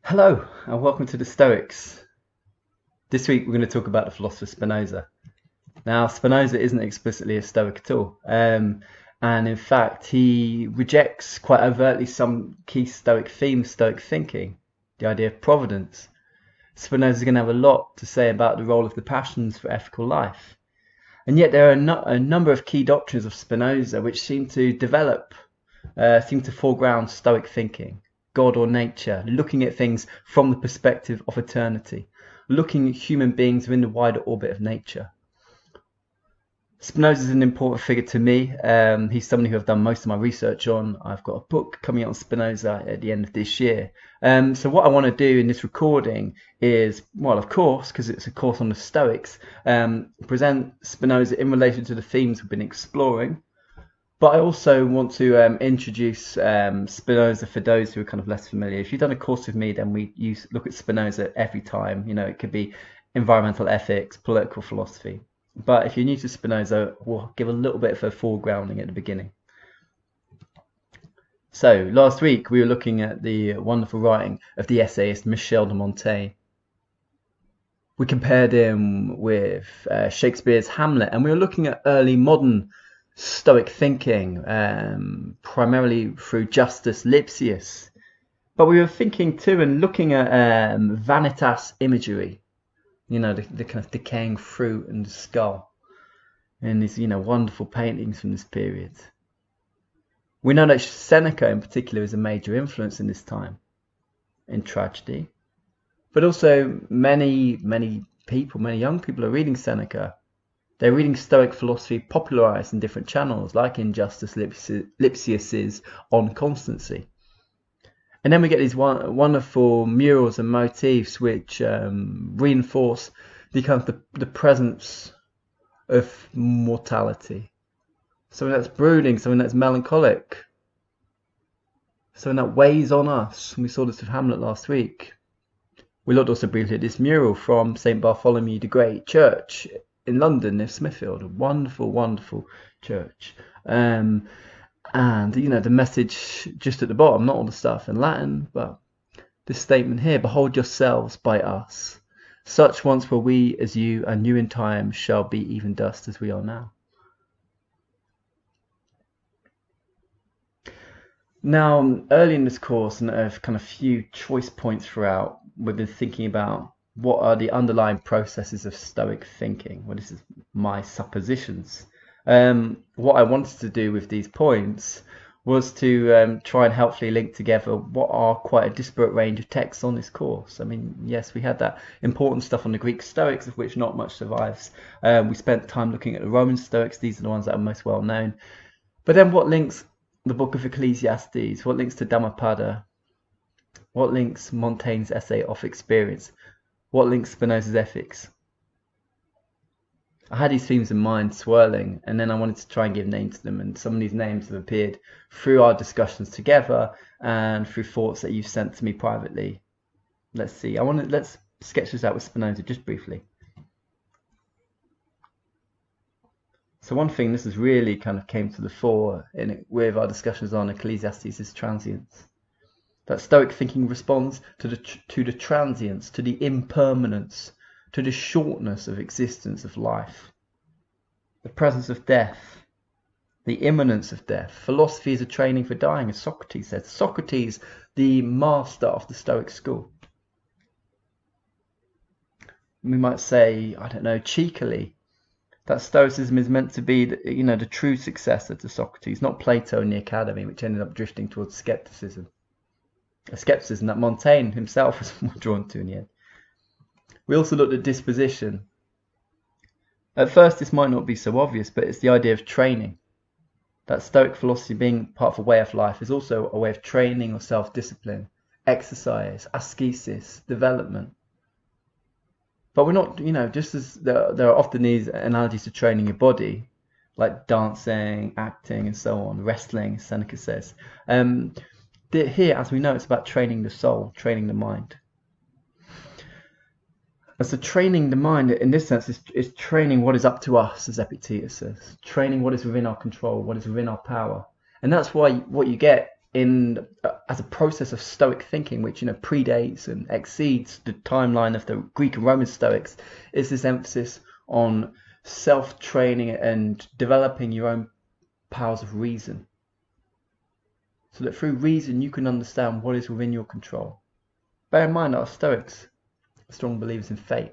Hello and welcome to the Stoics. This week we're going to talk about the philosopher Spinoza. Now Spinoza isn't explicitly a Stoic at all, and in fact he rejects quite overtly some key Stoic themes, Stoic thinking, the idea of providence. Spinoza is going to have a lot to say about the role of the passions for ethical life, and yet there are a number of key doctrines of Spinoza which seem to foreground Stoic thinking. God or nature, looking at things from the perspective of eternity, looking at human beings within the wider orbit of nature. Spinoza is an important figure to me. He's somebody who I've done most of my research on. I've got a book coming out on Spinoza at the end of this year. So what I want to do in this recording is, well, of course, because it's a course on the Stoics, present Spinoza in relation to the themes we've been exploring. But I also want to introduce Spinoza for those who are kind of less familiar. If you've done a course with me, then we look at Spinoza every time. You know, it could be environmental ethics, political philosophy. But if you're new to Spinoza, we'll give a little bit of a foregrounding at the beginning. So last week we were looking at the wonderful writing of the essayist Michel de Montaigne. We compared him with Shakespeare's Hamlet, and we were looking at early modern Stoic thinking, primarily through Justus Lipsius. But we were thinking too and looking at vanitas imagery, you know, the kind of decaying fruit and the skull, and these, you know, wonderful paintings from this period. We know that Seneca in particular is a major influence in this time, in tragedy. But also many young people are reading Seneca. They're reading Stoic philosophy popularized in different channels, like in Justus Lipsius's On Constancy. And then we get these wonderful murals and motifs which reinforce the presence of mortality. Something that's brooding, something that's melancholic, something that weighs on us. And we saw this with Hamlet last week. We looked also briefly at this mural from St. Bartholomew the Great Church in London near Smithfield, a wonderful church. And you know, the message just at the bottom, not all the stuff in Latin, but this statement here: behold yourselves by us, such once were we as you, and you in time shall be even dust as we are now. Now, early in this course, and a kind of few choice points throughout, we've been thinking about what are the underlying processes of Stoic thinking. Well, this is my suppositions. What I wanted to do with these points was to try and helpfully link together what are quite a disparate range of texts on this course. I mean, yes, we had that important stuff on the Greek Stoics, of which not much survives. We spent time looking at the Roman Stoics. These are the ones that are most well known. But then what links the Book of Ecclesiastes? What links to Dhammapada? What links Montaigne's essay Of Experience? What links Spinoza's ethics? I had these themes in mind swirling, and then I wanted to try and give names to them, and some of these names have appeared through our discussions together and through thoughts that you've sent to me privately. Let's see. Let's sketch this out with Spinoza just briefly. So one thing, this has really kind of came to the fore with our discussions on Ecclesiastes, is transience. That Stoic thinking responds to the transience, to the impermanence, to the shortness of existence, of life, the presence of death, the imminence of death. Philosophy is a training for dying, as Socrates said. Socrates, the master of the Stoic school. We might say, I don't know, cheekily, that Stoicism is meant to be, the true successor to Socrates, not Plato in the Academy, which ended up drifting towards skepticism. A skepticism that Montaigne himself was more drawn to in the end. We also looked at disposition. At first this might not be so obvious, but it's the idea of training. That Stoic philosophy, being part of a way of life, is also a way of training or self-discipline, exercise, ascesis, development. But we're not, just as there are often these analogies to training your body, like dancing, acting and so on, wrestling, Seneca says. Here, as we know, it's about training the soul, training the mind. And so training the mind, in this sense, is training what is up to us, as Epictetus says. Training what is within our control, what is within our power. And that's why what you get as a process of Stoic thinking, which predates and exceeds the timeline of the Greek and Roman Stoics, is this emphasis on self-training and developing your own powers of reason, so that through reason you can understand what is within your control. Bear in mind that our Stoics are strong believers in fate.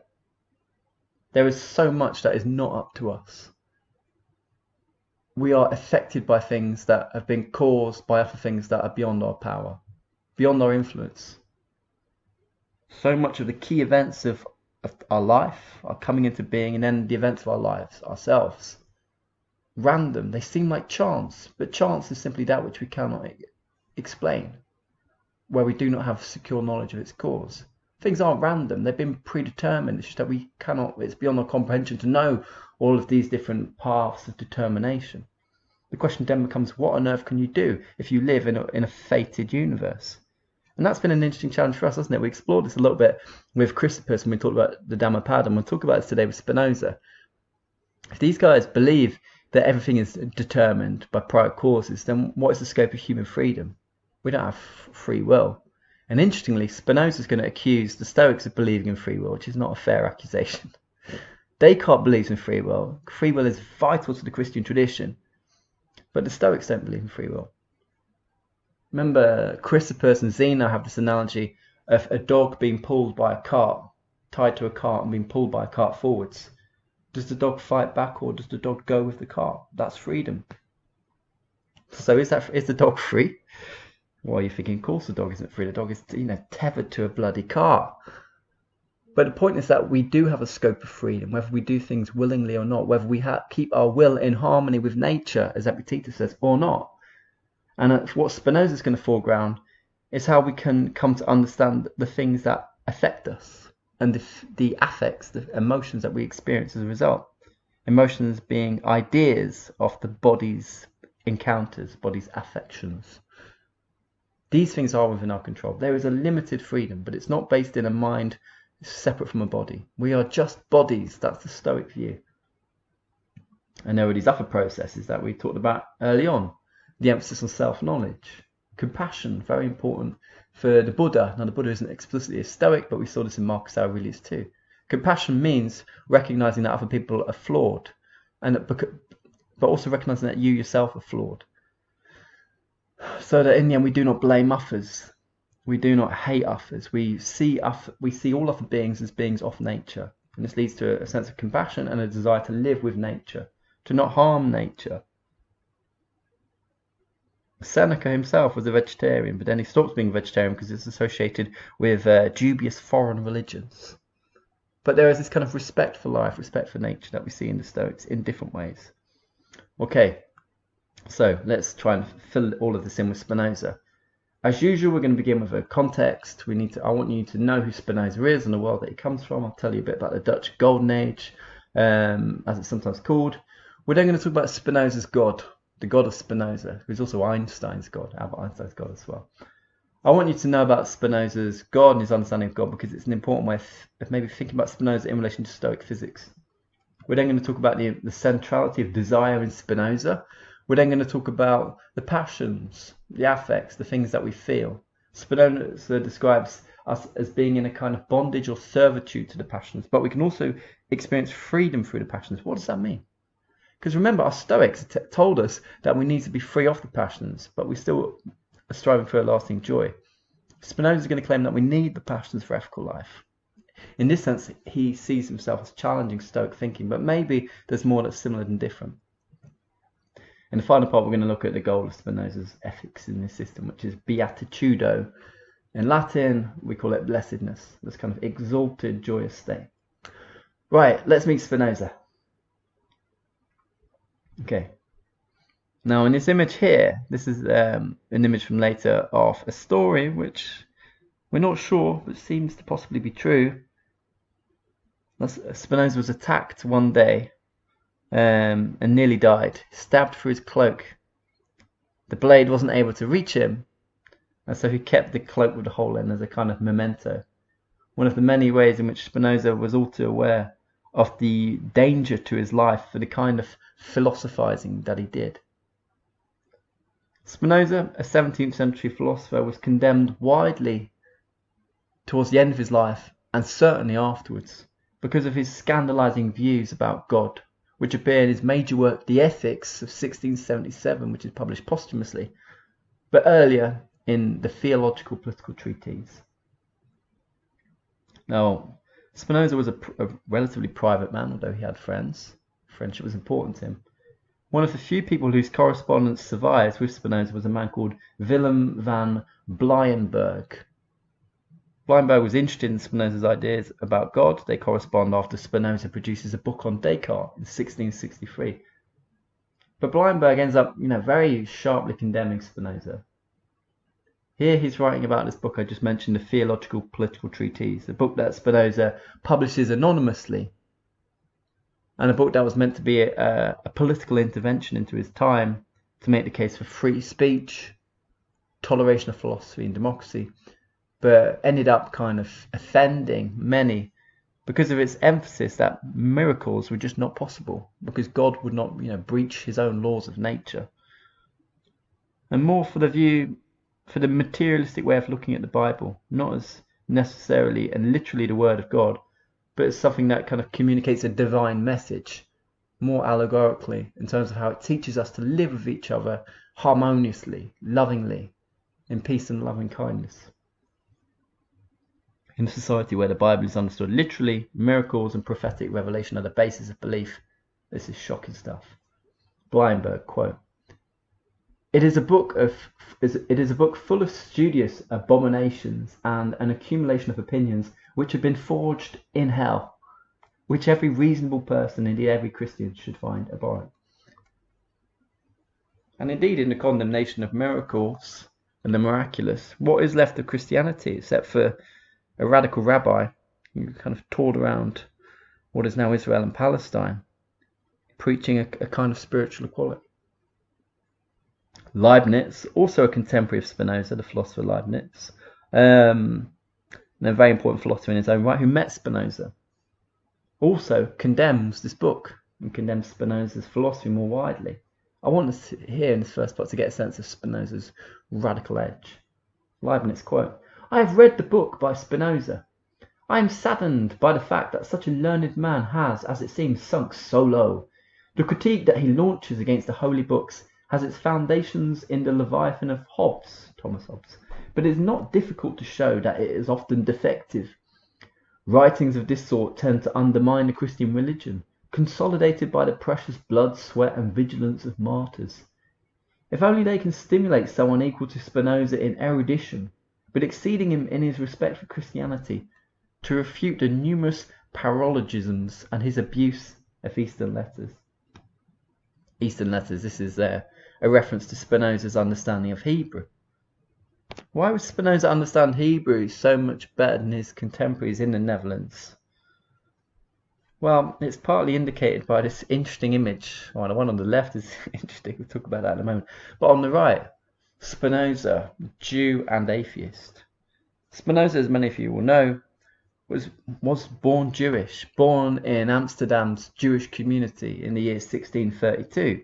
There is so much that is not up to us. We are affected by things that have been caused by other things that are beyond our power, beyond our influence. So much of the key events of our life are coming into being, and then the events of our lives ourselves. Random, they seem like chance, but chance is simply that which we cannot explain, where we do not have secure knowledge of its cause. Things aren't random, they've been predetermined. It's just that it's beyond our comprehension to know all of these different paths of determination. The question then becomes, what on earth can you do if you live in a fated universe? And that's been an interesting challenge for us, hasn't it? We explored this a little bit with Chrysippus when we talked about the Dhammapada, and we'll talk about this today with Spinoza. If these guys believe that everything is determined by prior causes, then what is the scope of human freedom? We don't have free will. And interestingly, Spinoza is going to accuse the Stoics of believing in free will, which is not a fair accusation. Descartes believes in free will. Free will is vital to the Christian tradition. But the Stoics don't believe in free will. Remember, Chrysippus and Zeno have this analogy of a dog being pulled by a cart, tied to a cart and being pulled by a cart forwards. Does the dog fight back, or does the dog go with the cart? That's freedom. So is the dog free? Well, you're thinking, of course the dog isn't free. The dog is, tethered to a bloody cart. But the point is that we do have a scope of freedom, whether we do things willingly or not, whether we keep our will in harmony with nature, as Epictetus says, or not. And what Spinoza is going to foreground is how we can come to understand the things that affect us, and the affects, the emotions that we experience as a result. Emotions being ideas of the body's encounters, body's affections. These things are within our control. There is a limited freedom, but it's not based in a mind separate from a body. We are just bodies. That's the Stoic view. And there are these other processes that we talked about early on. The emphasis on self-knowledge. Compassion, very important for the Buddha. Now, the Buddha isn't explicitly a Stoic, but we saw this in Marcus Aurelius too. Compassion means recognizing that other people are flawed, but also recognizing that you yourself are flawed. So that in the end we do not blame others. We do not hate others. We see all other beings as beings of nature. And this leads to a sense of compassion and a desire to live with nature, to not harm nature. Seneca himself was a vegetarian, but then he stopped being a vegetarian because it's associated with dubious foreign religions. But there is this kind of respect for life, respect for nature that we see in the Stoics in different ways. Okay, so let's try and fill all of this in with Spinoza. As usual, we're going to begin with a context. I want you to know who Spinoza is and the world that he comes from. I'll tell you a bit about the Dutch Golden Age, as it's sometimes called. We're then going to talk about Spinoza's God, the God of Spinoza, who's also Einstein's God, Albert Einstein's God as well. I want you to know about Spinoza's God and his understanding of God, because it's an important way of maybe thinking about Spinoza in relation to Stoic physics. We're then going to talk about the centrality of desire in Spinoza. We're then going to talk about the passions, the affects, the things that we feel. Spinoza describes us as being in a kind of bondage or servitude to the passions, but we can also experience freedom through the passions. What does that mean? Because remember, our Stoics told us that we need to be free of the passions, but we still are striving for a lasting joy. Spinoza is going to claim that we need the passions for ethical life. In this sense, he sees himself as challenging Stoic thinking, but maybe there's more that's similar than different. In the final part, we're going to look at the goal of Spinoza's ethics in this system, which is beatitudo. In Latin, we call it blessedness, this kind of exalted, joyous state. Right, let's meet Spinoza. Okay. Now, in this image here, this is an image from later of a story which we're not sure, but seems to possibly be true. Spinoza was attacked one day and nearly died, stabbed through his cloak. The blade wasn't able to reach him, and so he kept the cloak with the hole in as a kind of memento. One of the many ways in which Spinoza was all too aware of the danger to his life for the kind of philosophizing that he did. Spinoza, a 17th century philosopher, was condemned widely towards the end of his life and certainly afterwards because of his scandalizing views about God, which appear in his major work The Ethics of 1677, which is published posthumously, but earlier in the Theological Political Treatise. Now, Spinoza was a relatively private man, although he had friends. Friendship was important to him. One of the few people whose correspondence survives with Spinoza was a man called Willem van Blijenberg. Blijenberg was interested in Spinoza's ideas about God. They correspond after Spinoza produces a book on Descartes in 1663. But Blijenberg ends up, very sharply condemning Spinoza. Here he's writing about this book I just mentioned, the Theological Political Treatise, a book that Spinoza publishes anonymously, and a book that was meant to be a political intervention into his time to make the case for free speech, toleration of philosophy and democracy, but ended up kind of offending many because of its emphasis that miracles were just not possible, because God would not, breach his own laws of nature. And more for the materialistic way of looking at the Bible, not as necessarily and literally the word of God, but as something that kind of communicates a divine message, more allegorically, in terms of how it teaches us to live with each other harmoniously, lovingly, in peace and loving kindness. In a society where the Bible is understood literally, miracles and prophetic revelation are the basis of belief. This is shocking stuff. Blijenberg, quote, It is a book full of studious abominations and an accumulation of opinions which have been forged in hell, which every reasonable person, indeed every Christian, should find abhorrent. And indeed, in the condemnation of miracles and the miraculous, what is left of Christianity except for a radical rabbi who kind of toured around what is now Israel and Palestine, preaching a kind of spiritual equality? Leibniz, also a contemporary of Spinoza, the philosopher Leibniz, and a very important philosopher in his own right, who met Spinoza, also condemns this book and condemns Spinoza's philosophy more widely. I want us here in this first part to get a sense of Spinoza's radical edge. Leibniz, quote, I have read the book by Spinoza. I am saddened by the fact that such a learned man has, as it seems, sunk so low. The critique that he launches against the holy books has its foundations in the Leviathan of Hobbes, Thomas Hobbes, but it is not difficult to show that it is often defective. Writings of this sort tend to undermine the Christian religion, consolidated by the precious blood, sweat and vigilance of martyrs. If only they can stimulate someone equal to Spinoza in erudition, but exceeding him in his respect for Christianity, to refute the numerous paralogisms and his abuse of Eastern letters. Eastern letters, this is a reference to Spinoza's understanding of Hebrew. Why would Spinoza understand Hebrew so much better than his contemporaries in the Netherlands? Well, it's partly indicated by this interesting image. Well, the one on the left is interesting, we'll talk about that in a moment. But on the right, Spinoza, Jew and atheist. Spinoza, as many of you will know, was born Jewish, born in Amsterdam's Jewish community in the year 1632.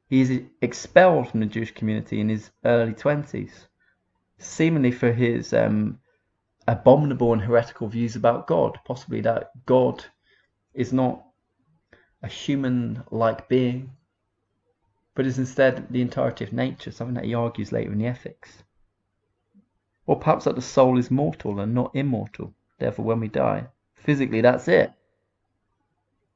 He is expelled from the Jewish community in his early 20s, seemingly for his abominable and heretical views about God, possibly that God is not a human-like being, but is instead the entirety of nature, something that he argues later in the Ethics. Or perhaps that the soul is mortal and not immortal. Therefore, when we die, physically, that's it.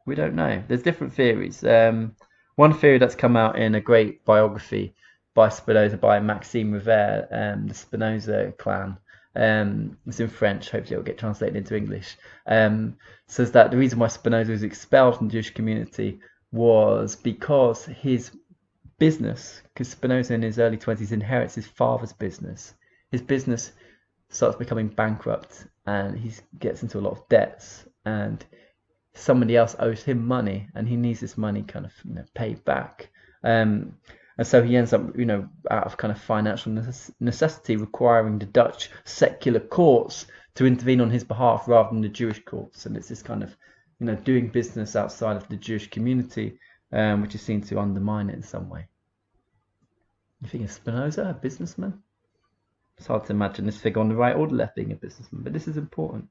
We don't know. There's different theories. One theory that's come out in a great biography by Spinoza by Maxime Revere, the Spinoza clan. It's in French, hopefully it'll get translated into English. Says that the reason why Spinoza was expelled from the Jewish community was because his business, because Spinoza in his early 20s inherits his father's business. His business starts becoming bankrupt and he gets into a lot of debts, and somebody else owes him money and he needs this money kind of paid back. And so he ends up, out of kind of financial necessity, requiring the Dutch secular courts to intervene on his behalf rather than the Jewish courts. And it's this kind of, doing business outside of the Jewish community, which is seen to undermine it in some way. You think of Spinoza, a businessman? It's hard to imagine this figure on the right or the left being a businessman, but this is important.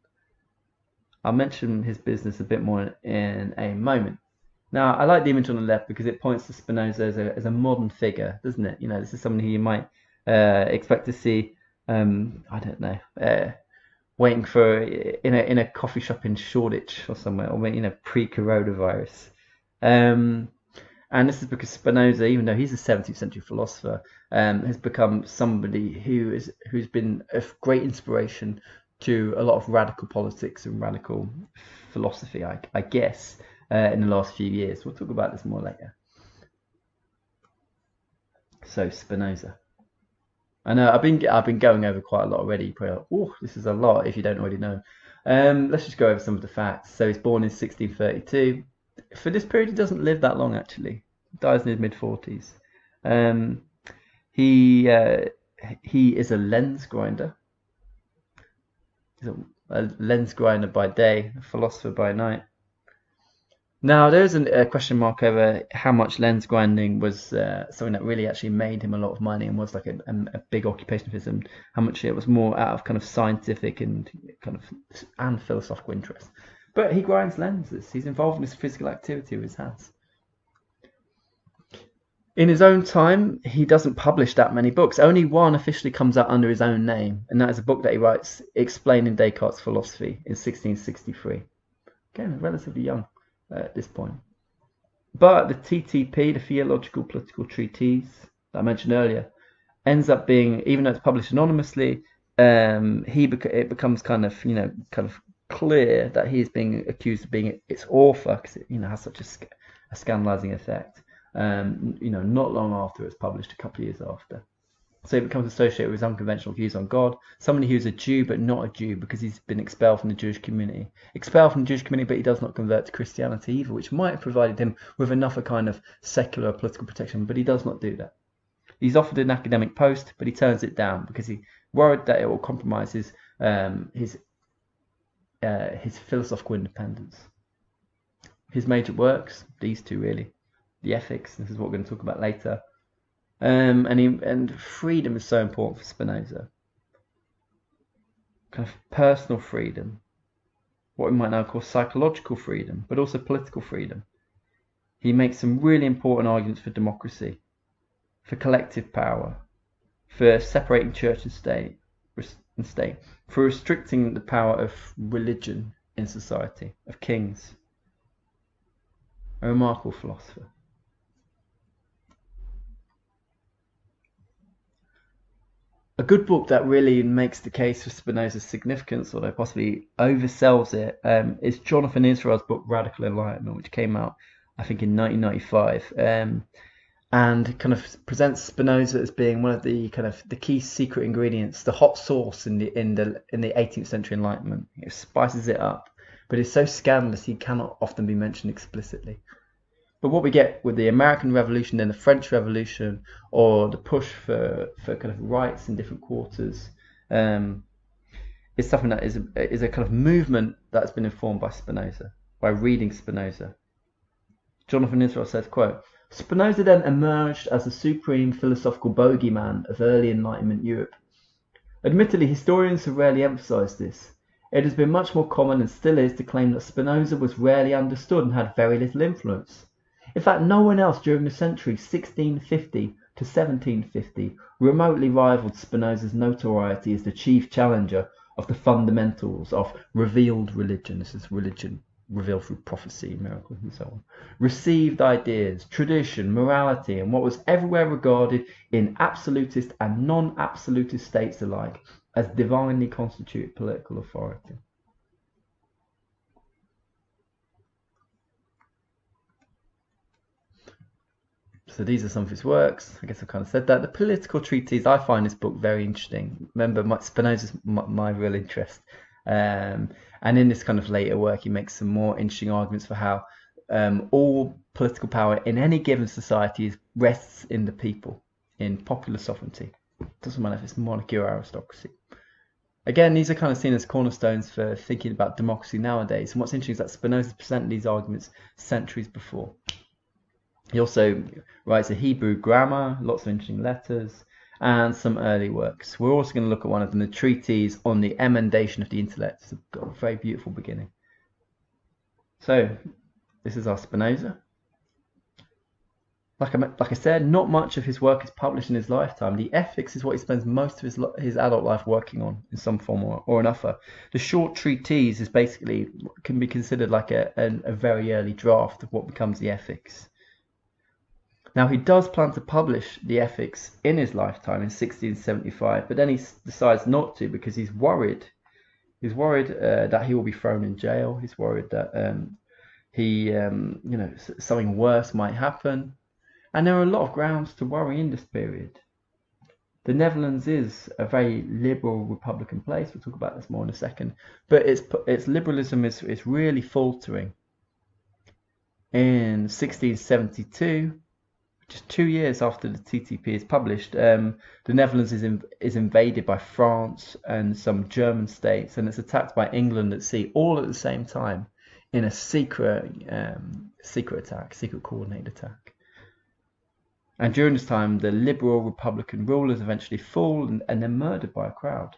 I'll mention his business a bit more in a moment. Now, I like the image on the left because it points to Spinoza as a modern figure, doesn't it? You know, this is someone who you might expect to see, I don't know, waiting for in a coffee shop in Shoreditch or somewhere, or pre-coronavirus. And this is because Spinoza, even though he's a 17th century philosopher, has become somebody who's been of great inspiration to a lot of radical politics and radical philosophy, I guess, in the last few years. We'll talk about this more later. So Spinoza. I know I've been going over quite a lot already. You're probably like, oh, this is a lot if you don't already know. Let's just go over some of the facts. So he's born in 1632. For this period, he doesn't live that long actually. He dies in his mid-40s. He is a lens grinder. He's a lens grinder by day, a philosopher by night. Now, there is a question mark over how much lens grinding was something that really actually made him a lot of money and was like a big occupation of his, and how much it was more out of kind of scientific and philosophical interest. But he grinds lenses. He's involved in this physical activity with his hands. In his own time, he doesn't publish that many books. Only one officially comes out under his own name, and that is a book that he writes explaining Descartes' philosophy in 1663. Again, relatively young at this point. But the TTP, the Theological Political Treatise that I mentioned earlier, ends up being, even though it's published anonymously, it becomes kind of clear that he's being accused of being its author because it has such a scandalizing effect. Not long after it's published, a couple of years after. So he becomes associated with his unconventional views on God, somebody who's a Jew but not a Jew because he's been expelled from the Jewish community. But he does not convert to Christianity either, which might have provided him with enough a kind of secular political protection, but he does not do that. He's offered an academic post, but he turns it down because he's worried that it will compromise his philosophical independence. His major works, these two really, the Ethics, this is what we're going to talk about later, and freedom is so important for Spinoza. Kind of personal freedom, what we might now call psychological freedom, but also political freedom. He makes some really important arguments for democracy, for collective power, for separating church and state, for restricting the power of religion in society, of kings. A remarkable philosopher. A good book that really makes the case for Spinoza's significance, although possibly oversells it, is Jonathan Israel's book Radical Enlightenment, which came out, I think, in 1995, and kind of presents Spinoza as being one of the key secret ingredients, the hot sauce in the 18th century Enlightenment. It spices it up, but it's so scandalous he cannot often be mentioned explicitly. But what we get with the American Revolution and the French Revolution, or the push for kind of rights in different quarters, is something that is a kind of movement that's been informed by Spinoza, by reading Spinoza. Jonathan Israel says, quote, Spinoza then emerged as the supreme philosophical bogeyman of early Enlightenment Europe. Admittedly, historians have rarely emphasized this. It has been much more common and still is to claim that Spinoza was rarely understood and had very little influence. In fact, no one else during the century 1650 to 1750 remotely rivaled Spinoza's notoriety as the chief challenger of the fundamentals of revealed religion. This is religion revealed through prophecy, miracles, and so on. Received ideas, tradition, morality, and what was everywhere regarded in absolutist and non-absolutist states alike as divinely constituted political authority. So these are some of his works. I guess I've kind of said that. The Political Treatise, I find this book very interesting. Remember, Spinoza's my real interest. And in this kind of later work, he makes some more interesting arguments for how all political power in any given society rests in the people, in popular sovereignty. It doesn't matter if it's monarchy or aristocracy. Again, these are kind of seen as cornerstones for thinking about democracy nowadays. And what's interesting is that Spinoza presented these arguments centuries before. He also writes a Hebrew grammar, lots of interesting letters, and some early works. We're also going to look at one of them, the Treatise on the Emendation of the Intellect. It's got a very beautiful beginning. So, this is our Spinoza. Like I said, not much of his work is published in his lifetime. The Ethics is what he spends most of his adult life working on in some form or another. The short treatise is basically, can be considered like a very early draft of what becomes the Ethics. Now, he does plan to publish the Ethics in his lifetime in 1675, but then he decides not to because he's worried. He's worried that he will be thrown in jail. He's worried that something worse might happen. And there are a lot of grounds to worry in this period. The Netherlands is a very liberal republican place. We'll talk about this more in a second. But its liberalism is really faltering. In 1672, just 2 years after the TTP is published, the Netherlands is invaded by France and some German states, and it's attacked by England at sea, all at the same time, in a secret coordinated attack. And during this time, the liberal republican rulers eventually fall and they're murdered by a crowd.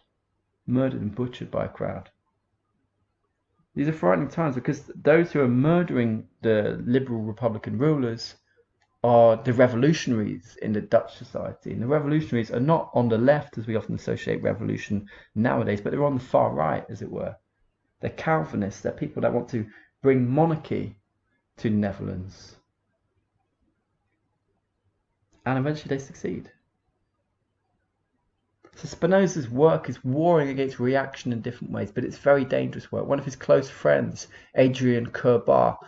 Murdered and butchered by a crowd. These are frightening times because those who are murdering the liberal republican rulers are the revolutionaries in the Dutch society. And the revolutionaries are not on the left, as we often associate revolution nowadays, but they're on the far right, as it were. They're Calvinists. They're people that want to bring monarchy to the Netherlands. And eventually they succeed. So Spinoza's work is warring against reaction in different ways, but it's very dangerous work. One of his close friends, Adrian Courbat,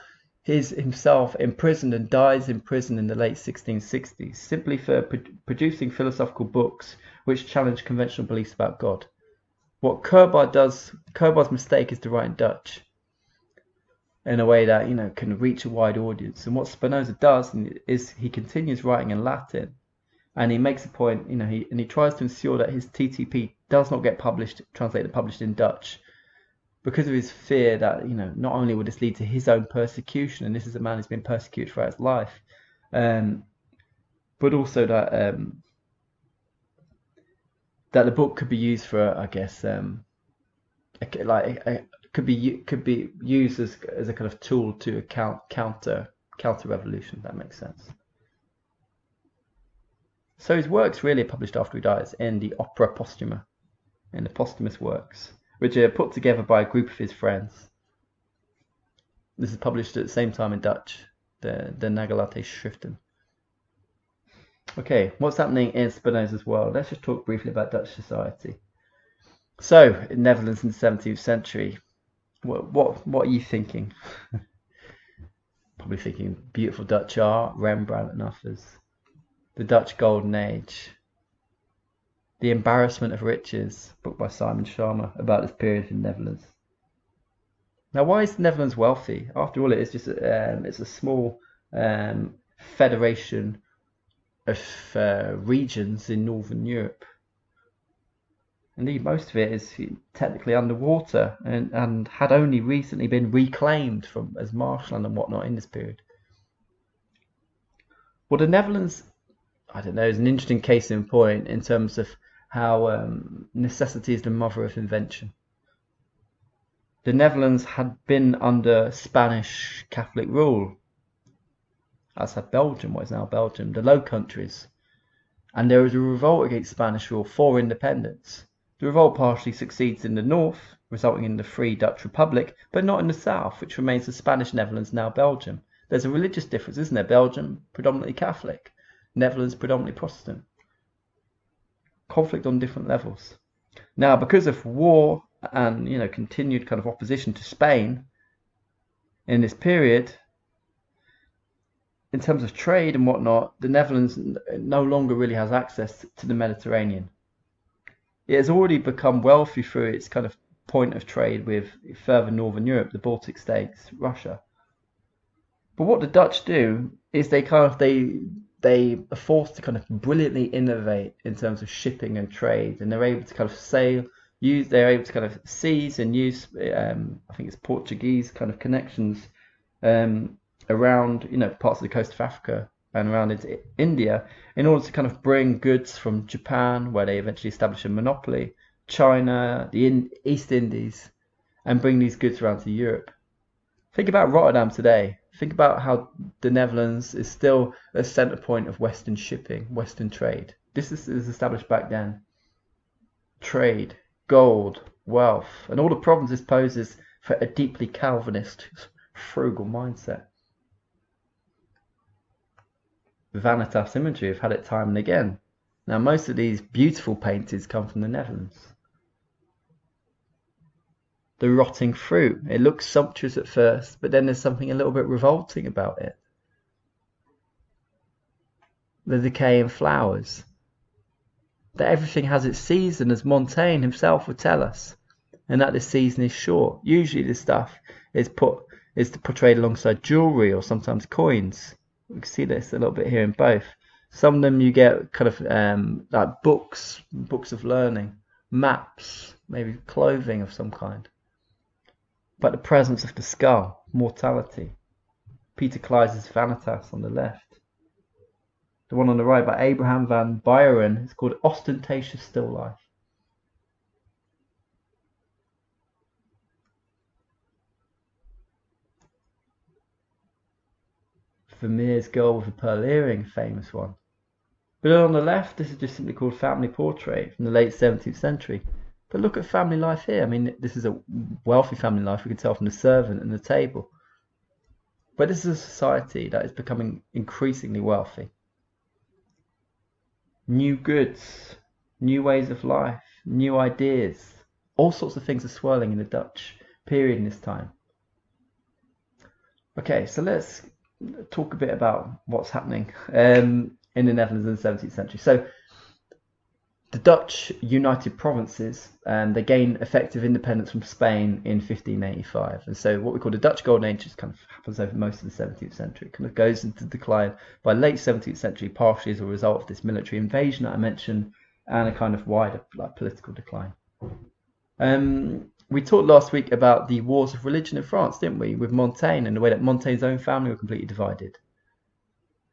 is himself imprisoned and dies in prison in the late 1660s, simply for producing philosophical books which challenge conventional beliefs about God. What Courbat's mistake is to write in Dutch in a way that can reach a wide audience. And what Spinoza does is he continues writing in Latin, and he makes a point. He tries to ensure that his TTP does not get translated and published in Dutch, because of his fear that not only would this lead to his own persecution, and this is a man who's been persecuted throughout his life, but also that that the book could be used for, I guess, could be used as a kind of tool to counter revolution, if that makes sense. So his works really are published after he dies in the Opera Posthuma, in the posthumous works, which are put together by a group of his friends. This is published at the same time in Dutch, the Nagelate Schriften. Okay, what's happening in Spinoza's world? Let's just talk briefly about Dutch society. So, in Netherlands in the 17th century, what are you thinking? Probably thinking beautiful Dutch art, Rembrandt and others. The Dutch Golden Age. The Embarrassment of Riches, book by Simon Sharma, about this period in the Netherlands. Now, why is the Netherlands wealthy? After all, it's just it's a small federation of regions in Northern Europe. Indeed, most of it is technically underwater and had only recently been reclaimed as marshland and whatnot in this period. Well, the Netherlands, I don't know, is an interesting case in point in terms of how necessity is the mother of invention. The Netherlands had been under Spanish Catholic rule, as had Belgium, what is now Belgium, the Low Countries. And there was a revolt against Spanish rule for independence. The revolt partially succeeds in the north, resulting in the Free Dutch Republic, but not in the south, which remains the Spanish Netherlands, now Belgium. There's a religious difference, isn't there? Belgium, predominantly Catholic. Netherlands, predominantly Protestant. Conflict on different levels. Now, because of war and continued kind of opposition to Spain in this period, in terms of trade and whatnot, the Netherlands no longer really has access to the Mediterranean. It has already become wealthy through its kind of point of trade with further northern Europe, the Baltic states, Russia. But what the Dutch do is they are forced to kind of brilliantly innovate in terms of shipping and trade, and they're able to kind of they're able to kind of seize and use, I think it's Portuguese kind of connections around, parts of the coast of Africa and around into India in order to kind of bring goods from Japan, where they eventually established a monopoly, China, the East Indies, and bring these goods around to Europe. Think about Rotterdam today. Think about how the Netherlands is still a centre point of Western shipping, Western trade. This is established back then. Trade, gold, wealth, and all the problems this poses for a deeply Calvinist, frugal mindset. Vanitas imagery, I've had it time and again. Now, most of these beautiful paintings come from the Netherlands. The rotting fruit, it looks sumptuous at first, but then there's something a little bit revolting about it. The decaying flowers. That everything has its season, as Montaigne himself would tell us, and that this season is short. Usually this stuff is portrayed alongside jewellery or sometimes coins. We can see this a little bit here in both. Some of them you get kind of like books of learning, maps, maybe clothing of some kind. But the presence of the skull, mortality. Peter Clyde's Vanitas on the left. The one on the right by Abraham van Byron is called Ostentatious Still Life. Vermeer's Girl with a Pearl Earring, famous one. But on the left, this is just simply called Family Portrait from the late 17th century. But look at family life here. I mean, this is a wealthy family life, we can tell from the servant and the table. But this is a society that is becoming increasingly wealthy. New goods, new ways of life, new ideas, all sorts of things are swirling in the Dutch period in this time. Okay, so let's talk a bit about what's happening in the Netherlands in the 17th century. So the Dutch united provinces, they gain effective independence from Spain in 1585. And so what we call the Dutch Golden Age just kind of happens over most of the 17th century. It kind of goes into decline by late 17th century, partially as a result of this military invasion that I mentioned and a kind of wider political decline. We talked last week about the wars of religion in France, didn't we? With Montaigne and the way that Montaigne's own family were completely divided.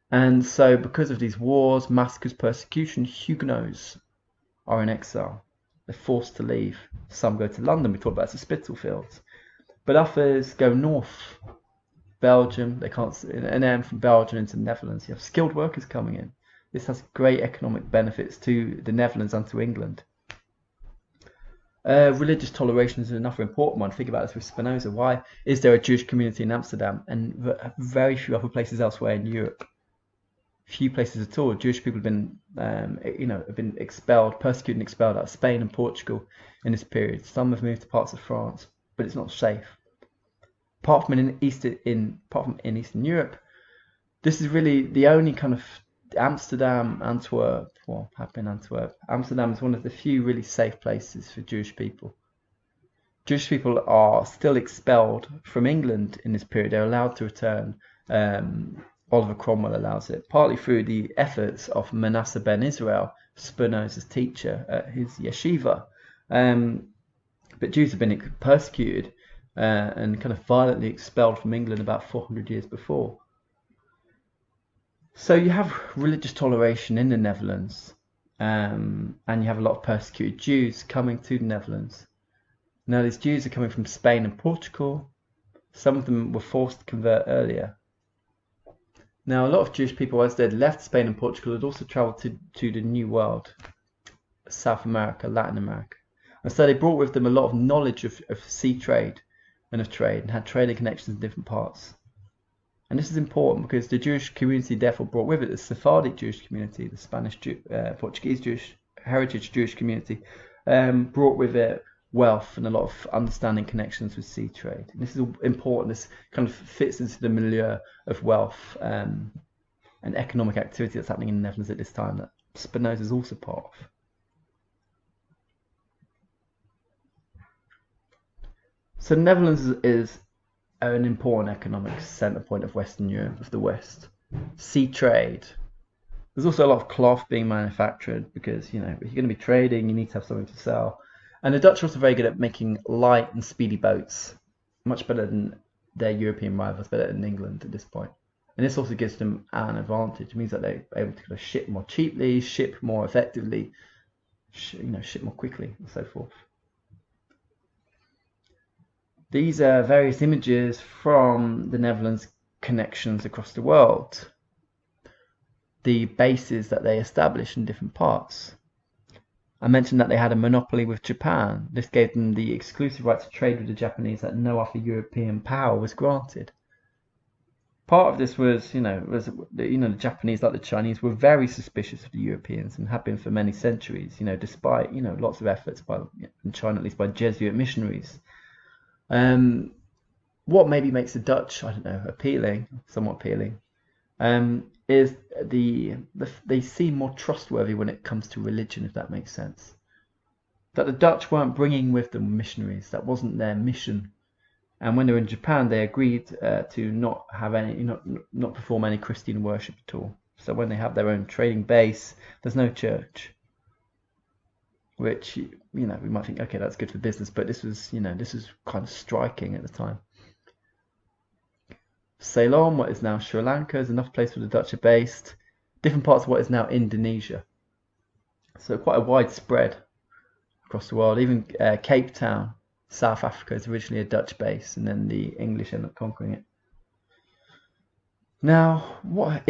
And so because of these wars, massacres, persecution, Huguenots are in exile. They're forced to leave. Some go to London, we talked about the Spitalfields. But others go north. Belgium, they can't, and then from Belgium into the Netherlands, you have skilled workers coming in. This has great economic benefits to the Netherlands and to England. Religious toleration is another important one. Think about this with Spinoza. Why is there a Jewish community in Amsterdam and very few other places elsewhere in Europe? Few places at all. Jewish people have been, have been expelled, persecuted and expelled out of Spain and Portugal in this period. Some have moved to parts of France, but it's not safe. Apart from in Eastern Europe, this is really the only kind of Amsterdam, Antwerp. Amsterdam is one of the few really safe places for Jewish people. Jewish people are still expelled from England in this period. They're allowed to return. Oliver Cromwell allows it, partly through the efforts of Manasseh ben Israel, Spinoza's teacher at his yeshiva. But Jews have been persecuted and kind of violently expelled from England about 400 years before. So you have religious toleration in the Netherlands, and you have a lot of persecuted Jews coming to the Netherlands. Now these Jews are coming from Spain and Portugal. Some of them were forced to convert earlier. Now a lot of Jewish people, as they'd left Spain and Portugal, had also travelled to the New World, South America, Latin America. And so they brought with them a lot of knowledge of sea trade and of trade, and had trading connections in different parts. And this is important because the Jewish community therefore brought with it the Sephardic Jewish community, the Spanish, Portuguese Jewish, heritage Jewish community, brought with it wealth and a lot of understanding connections with sea trade. And this is important. This kind of fits into the milieu of wealth and economic activity that's happening in the Netherlands at this time that Spinoza is also part of. So the Netherlands is an important economic centre point of Western Europe, of the West. Sea trade. There's also a lot of cloth being manufactured because, if you're going to be trading, you need to have something to sell. And the Dutch are also very good at making light and speedy boats, much better than their European rivals, better than England at this point. And this also gives them an advantage. It means that they're able to kind of ship more cheaply, ship more effectively, ship more quickly, and so forth. These are various images from the Netherlands' connections across the world, the bases that they established in different parts. I mentioned that they had a monopoly with Japan. This gave them the exclusive right to trade with the Japanese that no other European power was granted. Part of this was, the Japanese, like the Chinese, were very suspicious of the Europeans and have been for many centuries, despite, lots of efforts in China, at least by Jesuit missionaries. What maybe makes the Dutch, somewhat appealing, is they seem more trustworthy when it comes to religion, if that makes sense. That the Dutch weren't bringing with them missionaries. That wasn't their mission. And when they were in Japan, they agreed to not have not perform any Christian worship at all. So when they have their own trading base, there's no church. Which, we might think, okay, that's good for business, but this was kind of striking at the time. Ceylon, what is now Sri Lanka, is another place where the Dutch are based. Different parts of what is now Indonesia. So quite a widespread across the world. Even Cape Town, South Africa, is originally a Dutch base, and then the English end up conquering it. Now, when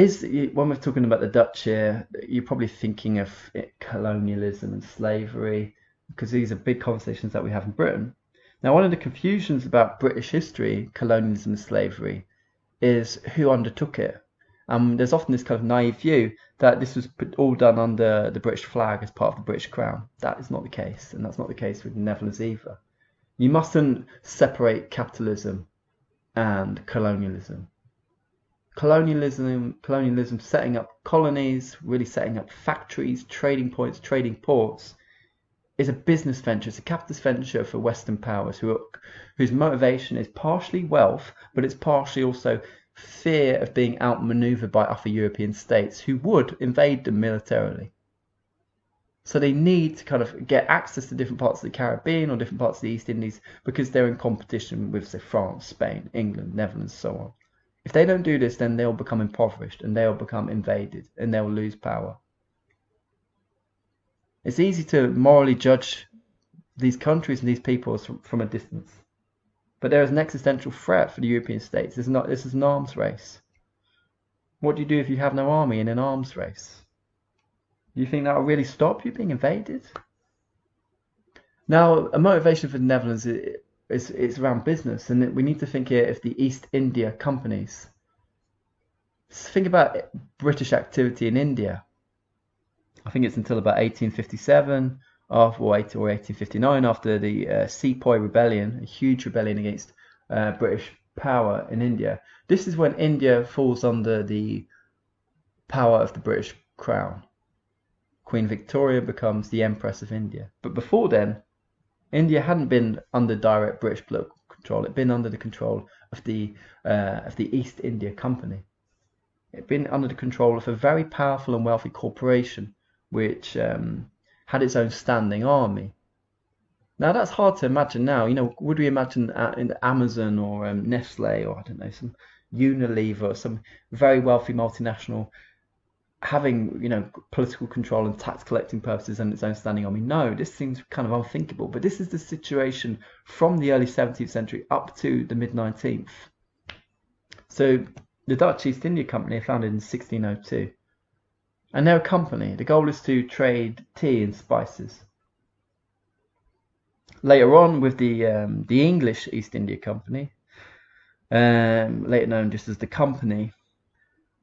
we're talking about the Dutch here, you're probably thinking of colonialism and slavery, because these are big conversations that we have in Britain. Now, one of the confusions about British history, colonialism and slavery, is who undertook it. There's often this kind of naive view that this was all done under the British flag as part of the British Crown. That is not the case, and that's not the case with the Netherlands either. You mustn't separate capitalism and colonialism. Colonialism, setting up colonies, really setting up factories, trading points, trading ports, is a business venture. It's a capitalist venture for Western powers whose motivation is partially wealth, but it's partially also fear of being outmaneuvered by other European states who would invade them militarily. So they need to kind of get access to different parts of the Caribbean or different parts of the East Indies because they're in competition with, say, France, Spain, England, Netherlands, so on. If they don't do this, then they'll become impoverished and they'll become invaded and they'll lose power. It's easy to morally judge these countries and these peoples from a distance. But there is an existential threat for the European states. This is an arms race. What do you do if you have no army in an arms race? Do you think that will really stop you being invaded? Now, a motivation for the Netherlands is around business, and we need to think here of the East India companies. Think about British activity in India. I think it's until about 1857 or 1859 after the Sepoy Rebellion, a huge rebellion against British power in India. This is when India falls under the power of the British Crown. Queen Victoria becomes the Empress of India. But before then, India hadn't been under direct British political control. It'd been under the control of the East India Company. It'd been under the control of a very powerful and wealthy corporation, which had its own standing army. Now that's hard to imagine now. Would we imagine in Amazon or Nestle or some Unilever or some very wealthy multinational having political control and tax collecting purposes and its own standing army? No, this seems kind of unthinkable. But this is the situation from the early 17th century up to the mid 19th. So the Dutch East India Company are founded in 1602. And they're a company. The goal is to trade tea and spices. Later on, with the English East India Company, later known just as the Company,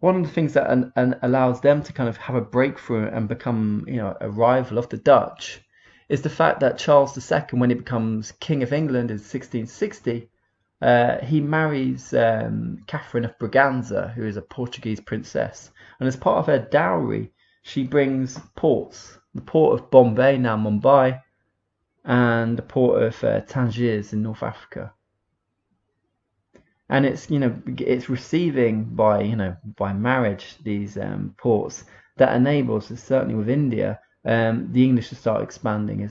one of the things that allows them to kind of have a breakthrough and become, a rival of the Dutch, is the fact that Charles II, when he becomes King of England in 1660, he marries Catherine of Braganza, who is a Portuguese princess. And as part of her dowry, she brings ports. The port of Bombay, now Mumbai, and the port of Tangiers in North Africa. And it's receiving by marriage these ports that enables, certainly with India, the English to start expanding.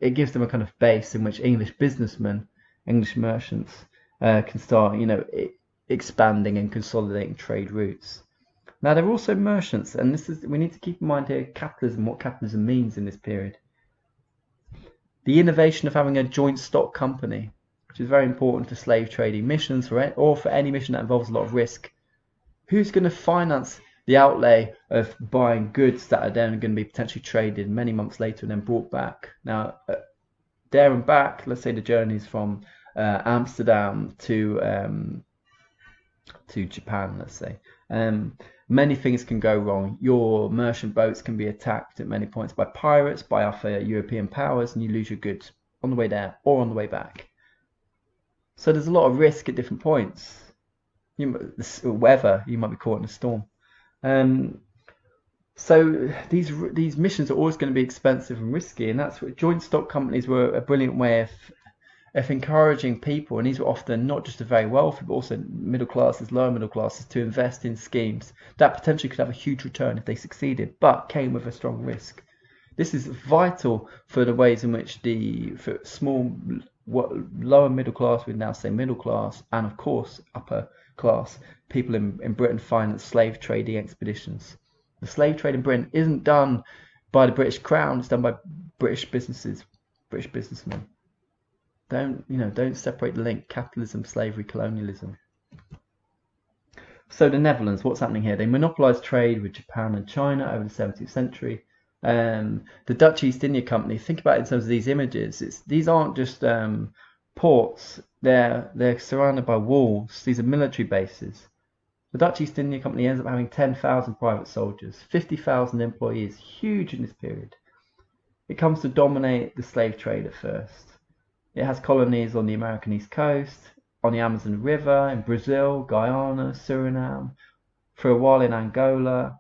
It gives them a kind of base in which English businessmen, English merchants, can start, expanding and consolidating trade routes. Now, they're also merchants, and we need to keep in mind here capitalism, what capitalism means in this period. The innovation of having a joint stock company, which is very important for slave trading missions, or for any mission that involves a lot of risk. Who's going to finance the outlay of buying goods that are then going to be potentially traded many months later and then brought back? Now, there and back, let's say the journeys from Amsterdam to Japan, let's say. Many things can go wrong. Your merchant boats can be attacked at many points by pirates, by other European powers, and you lose your goods on the way there or on the way back. So there's a lot of risk at different points. Weather, you might be caught in a storm. So these missions are always going to be expensive and risky, and that's what joint stock companies were a brilliant way of encouraging people, and these were often not just the very wealthy, but also middle classes, lower middle classes, to invest in schemes that potentially could have a huge return if they succeeded, but came with a strong risk. This is vital for the ways in which for small, lower middle class, we'd now say middle class, and of course upper class people in Britain finance slave trading expeditions. The slave trade in Britain isn't done by the British Crown; it's done by British businesses, British businessmen. Don't separate the link: capitalism, slavery, colonialism. So the Netherlands, what's happening here? They monopolized trade with Japan and China over the 17th century. The Dutch East India Company, think about it in terms of these images. These aren't just ports. They're surrounded by walls. These are military bases. The Dutch East India Company ends up having 10,000 private soldiers, 50,000 employees, huge in this period. It comes to dominate the slave trade at first. It has colonies on the American East Coast, on the Amazon River, in Brazil, Guyana, Suriname, for a while in Angola,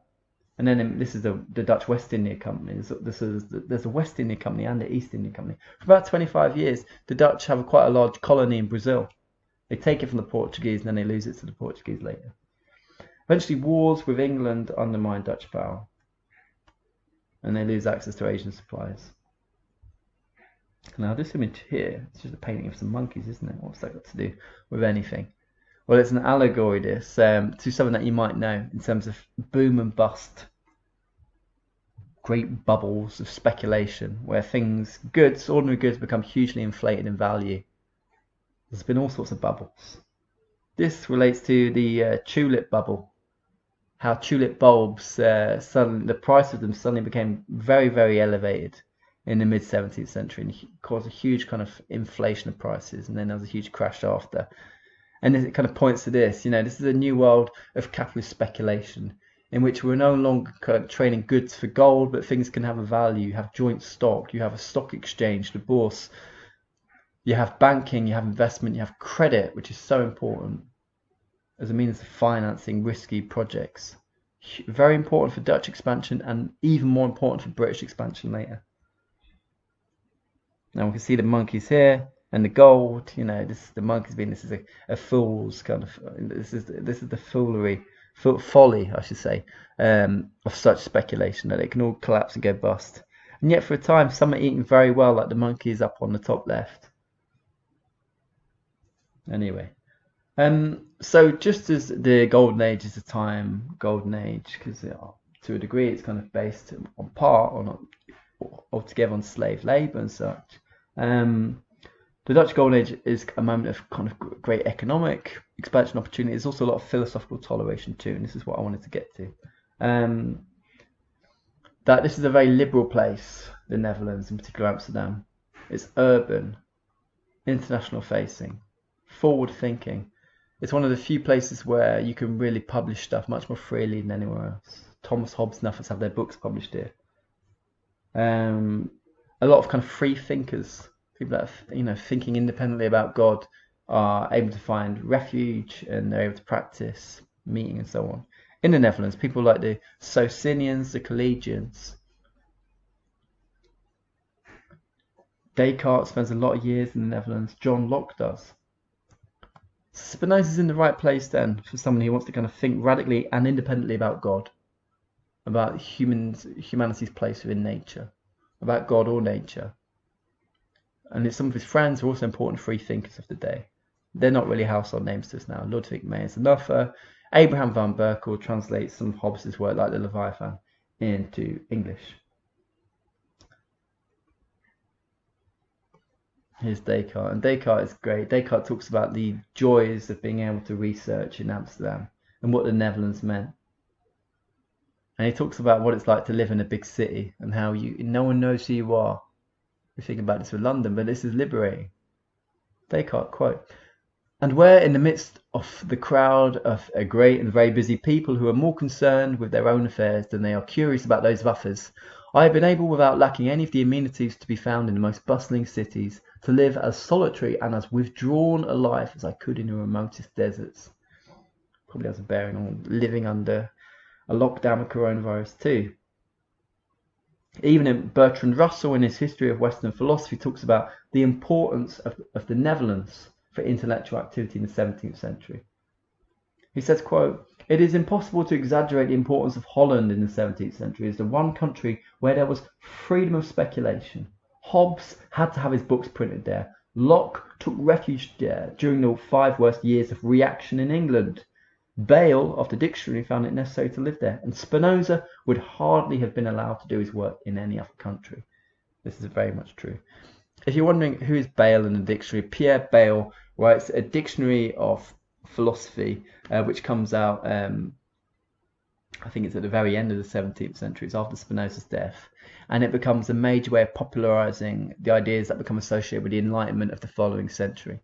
and then this is the Dutch West India Company. There's a West India Company and the East India Company. For about 25 years, the Dutch have quite a large colony in Brazil. They take it from the Portuguese and then they lose it to the Portuguese later. Eventually, wars with England undermine Dutch power, and they lose access to Asian supplies. Now this image here, it's just a painting of some monkeys, isn't it? What's that got to do with anything? Well, it's an allegory, this, to something that you might know in terms of boom and bust. Great bubbles of speculation where ordinary goods become hugely inflated in value. There's been all sorts of bubbles. This relates to the tulip bubble. How tulip bulbs, the price of them suddenly became very, very elevated in the mid-17th century and caused a huge kind of inflation of prices, and then there was a huge crash after. And it kind of points to this, this is a new world of capitalist speculation in which we're no longer kind of trading goods for gold, but things can have a value. You have joint stock, you have a stock exchange, the bourse, you have banking, you have investment, you have credit, which is so important as a means of financing risky projects. Very important for Dutch expansion and even more important for British expansion later. Now we can see the monkeys here and the gold. The monkeys being this is a fool's kind of this is the folly, I should say, of such speculation that it can all collapse and go bust. And yet for a time, some are eating very well, like the monkeys up on the top left. Anyway, so just as the Golden Age is a Golden Age, because to a degree it's kind of based on part or not altogether on slave labour and such. The Dutch Golden Age is a moment of kind of great economic expansion opportunity. There's also a lot of philosophical toleration too, and this is what I wanted to get to. That this is a very liberal place, the Netherlands, in particular Amsterdam. It's urban, international facing, forward thinking. It's one of the few places where you can really publish stuff much more freely than anywhere else. Thomas Hobbes and others have their books published here. A lot of kind of free thinkers, people that are, thinking independently about God, are able to find refuge and they're able to practice meeting and so on. In the Netherlands, people like the Socinians, the Collegians. Descartes spends a lot of years in the Netherlands. John Locke does. Spinoza's in the right place then for someone who wants to kind of think radically and independently about God, about humanity's place within nature, about God or nature. And some of his friends are also important free thinkers of the day. they're not really household names to us now. Ludwig Mies Luther, Abraham van Berkel translates some of Hobbes' work like the Leviathan into English. Here's Descartes, and Descartes is great. Descartes talks about the joys of being able to research in Amsterdam and what the Netherlands meant. And he talks about what it's like to live in a big city and how no one knows who you are. We think about this with London, but this is liberating. Descartes quote, "And where in the midst of the crowd of a great and very busy people who are more concerned with their own affairs than they are curious about those of others, I have been able, without lacking any of the amenities to be found in the most bustling cities, to live as solitary and as withdrawn a life as I could in the remotest deserts." Probably has a bearing on living under a lockdown of coronavirus too. Even Bertrand Russell, in his History of Western Philosophy, talks about the importance of the Netherlands for intellectual activity in the 17th century. He says, quote, "It is impossible to exaggerate the importance of Holland in the 17th century as the one country where there was freedom of speculation. Hobbes had to have his books printed there. Locke took refuge there during the 5 worst years of reaction in England. Bale, of the dictionary, found it necessary to live there, and Spinoza would hardly have been allowed to do his work in any other country." This is very much true. If you're wondering who is Bale in the dictionary, Pierre Bale writes a dictionary of philosophy, which comes out, I think it's at the very end of the 17th century. It's after Spinoza's death. And it becomes a major way of popularizing the ideas that become associated with the Enlightenment of the following century.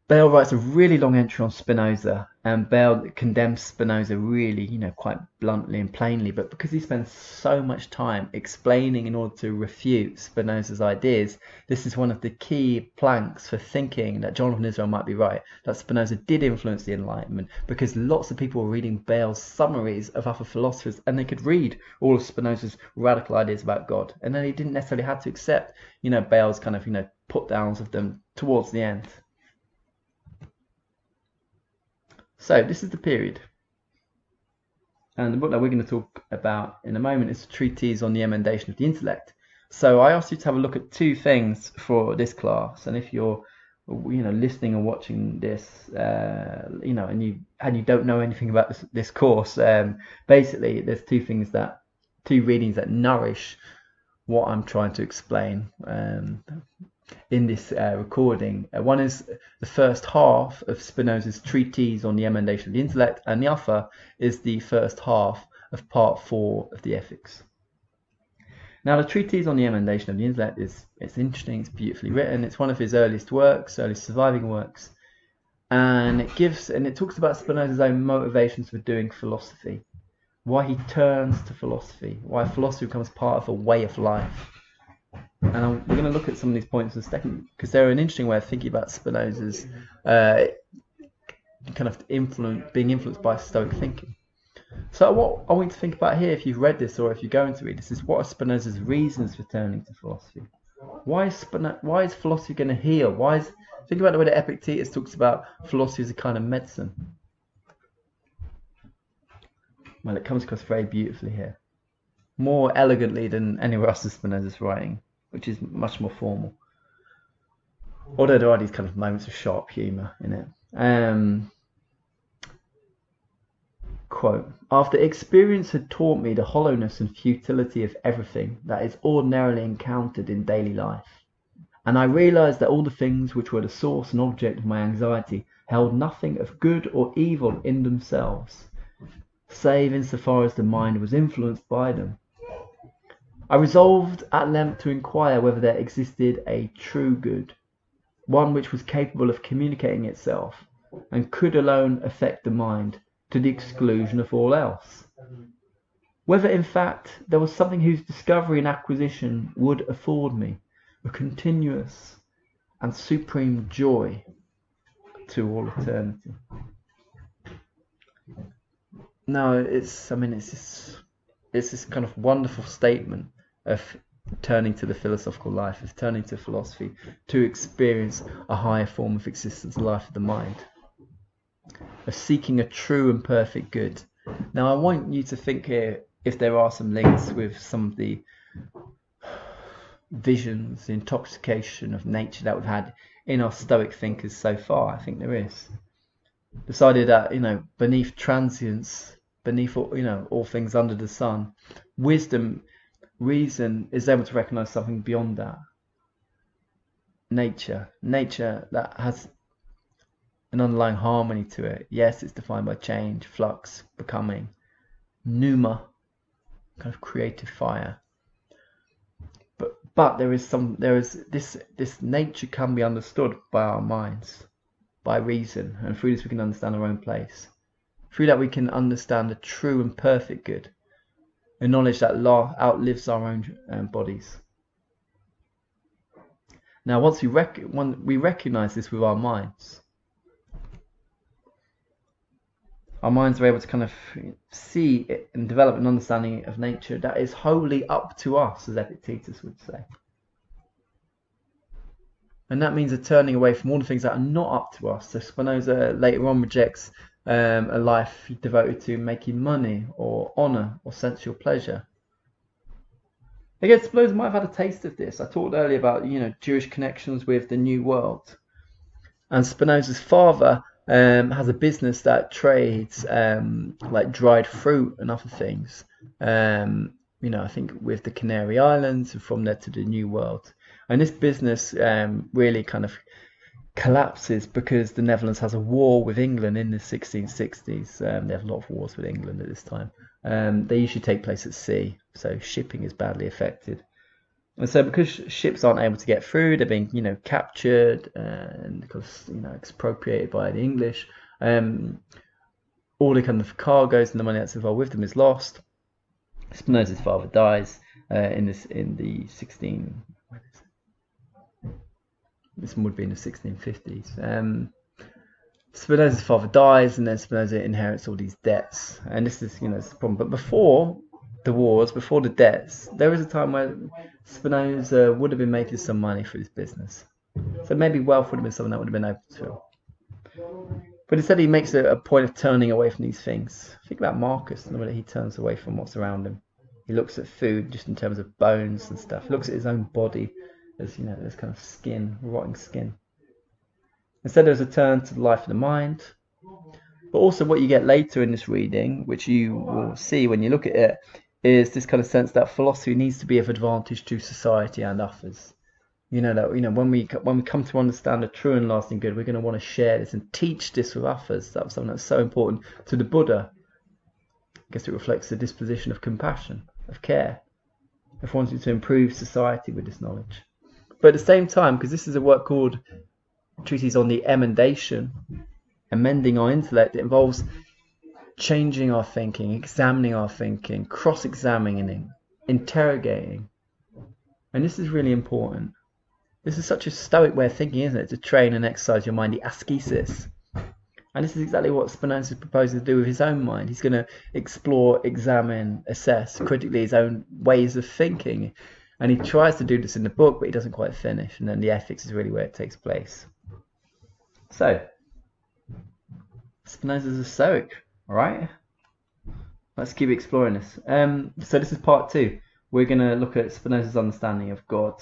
Bale writes a really long entry on Spinoza, and Bale condemns Spinoza really, quite bluntly and plainly, but because he spends so much time explaining in order to refute Spinoza's ideas, this is one of the key planks for thinking that Jonathan Israel might be right, that Spinoza did influence the Enlightenment, because lots of people were reading Bale's summaries of other philosophers, and they could read all of Spinoza's radical ideas about God, and then he didn't necessarily have to accept, Bale's kind of, put downs of them towards the end. So this is the period, and the book that we're going to talk about in a moment is the Treatise on the Emendation of the Intellect. So I asked you to have a look at 2 things for this class, and if you're listening or watching this, and you don't know anything about this course, basically there's 2 readings that nourish what I'm trying to explain in this recording. One is the first half of Spinoza's Treatise on the Emendation of the Intellect, and the other is the first half of part 4 of the Ethics. Now, the Treatise on the Emendation of the Intellect it's interesting, it's beautifully written, it's one of his earliest surviving works, and it talks about Spinoza's own motivations for doing philosophy, why he turns to philosophy, why philosophy becomes part of a way of life. And we're going to look at some of these points in a second, because they're an interesting way of thinking about Spinoza's kind of being influenced by Stoic thinking. So what I want you to think about here, if you've read this or if you're going to read this, is what are Spinoza's reasons for turning to philosophy? Why is philosophy going to heal? Think about the way that Epictetus talks about philosophy as a kind of medicine. Well, it comes across very beautifully here, more elegantly than anywhere else in Spinoza's writing, which is much more formal. Although there are these kind of moments of sharp humour in it. Quote, "After experience had taught me the hollowness and futility of everything that is ordinarily encountered in daily life, and I realised that all the things which were the source and object of my anxiety held nothing of good or evil in themselves, save insofar as the mind was influenced by them, I resolved at length to inquire whether there existed a true good, one which was capable of communicating itself, and could alone affect the mind to the exclusion of all else. Whether, in fact, there was something whose discovery and acquisition would afford me a continuous and supreme joy to all eternity." Now, it's this kind of wonderful statement of turning to the philosophical life, of turning to philosophy to experience a higher form of existence, the life of the mind, of seeking a true and perfect good. Now, I want you to think here if there are some links with some of the visions, the intoxication of nature that we've had in our Stoic thinkers so far. I think there is. Decided that, beneath transience, beneath all things under the sun, wisdom, reason is able to recognize something beyond that. Nature that has an underlying harmony to it. Yes, it's defined by change, flux, becoming, pneuma, kind of creative fire. But there is this nature can be understood by our minds, by reason, and through this we can understand our own place. Through that we can understand the true and perfect good, a knowledge that outlives our own bodies. Now, once we recognize this with our minds are able to kind of see it and develop an understanding of nature that is wholly up to us, as Epictetus would say. And that means a turning away from all the things that are not up to us. So Spinoza later on rejects a life devoted to making money or honour or sensual pleasure. Again, Spinoza might have had a taste of this. I talked earlier about Jewish connections with the New World. And Spinoza's father has a business that trades like dried fruit and other things. I think with the Canary Islands and from there to the New World. And this business really kind of collapses because the Netherlands has a war with England in the 1660s. They have a lot of wars with England at this time. They usually take place at sea, so shipping is badly affected. And so because ships aren't able to get through, they're being, captured and expropriated by the English. All the kind of cargoes and the money that's involved with them is lost. Spinoza's father dies in the 16. This would be in the 1650s. Spinoza's father dies, and then Spinoza inherits all these debts, and this is this is the problem. But before the wars, before the debts, there was a time where Spinoza would have been making some money through this business. So maybe wealth would have been something that would have been open to him. But instead he makes a point of turning away from these things. Think about Marcus and the way that he turns away from what's around him. He looks at food just in terms of bones and stuff. He looks at his own body as this kind of skin, rotting skin. Instead there's a turn to the life of the mind. But also what you get later in this reading, which you will see when you look at it, is this kind of sense that philosophy needs to be of advantage to society and others. When we come to understand the true and lasting good, we're going to want to share this and teach this with others. That was something that's so important to the Buddha. I guess it reflects the disposition of compassion, of care, of wanting to improve society with this knowledge. But at the same time, because this is a work called Treatise on the Emendation, amending our intellect, it involves changing our thinking, examining our thinking, cross-examining, interrogating. And this is really important. This is such a Stoic way of thinking, isn't it? To train and exercise your mind, the ascesis. And this is exactly what Spinoza is proposing to do with his own mind. He's going to explore, examine, assess critically his own ways of thinking. And he tries to do this in the book, but he doesn't quite finish. And then the ethics is really where it takes place. So, Spinoza's a Stoic, all right? Let's keep exploring this. So this is part 2. We're going to look at Spinoza's understanding of God.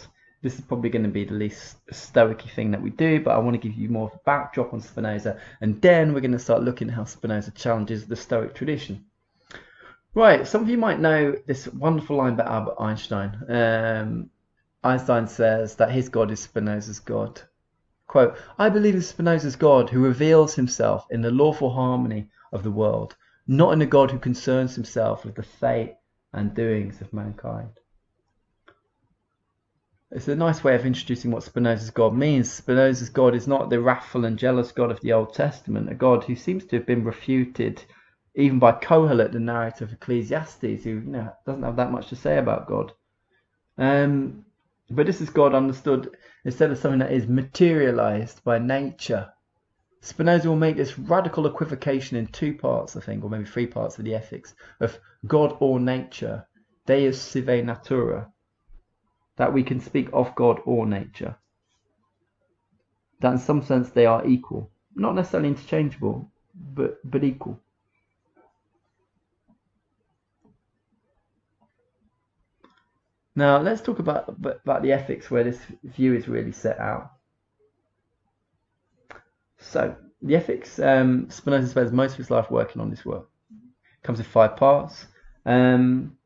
This is probably going to be the least Stoic thing that we do, but I want to give you more of a backdrop on Spinoza, and then we're going to start looking at how Spinoza challenges the Stoic tradition. Right, some of you might know this wonderful line by Albert Einstein. Einstein says that his God is Spinoza's God. Quote, "I believe in Spinoza's God who reveals himself in the lawful harmony of the world, not in a God who concerns himself with the fate and doings of mankind." It's a nice way of introducing what Spinoza's God means. Spinoza's God is not the wrathful and jealous God of the Old Testament, a God who seems to have been refuted even by Kohelet, the narrator of Ecclesiastes, who doesn't have that much to say about God. But this is God understood instead of something that is materialized by nature. Spinoza will make this radical equivocation in 2 parts, I think, or maybe 3 parts of the Ethics, of God or nature, Deus sive natura, that we can speak of God or nature. That in some sense they are equal, not necessarily interchangeable, but equal. Now let's talk about the Ethics, where this view is really set out. So the ethics, Spinoza spends most of his life working on this work. It comes in 5 parts. And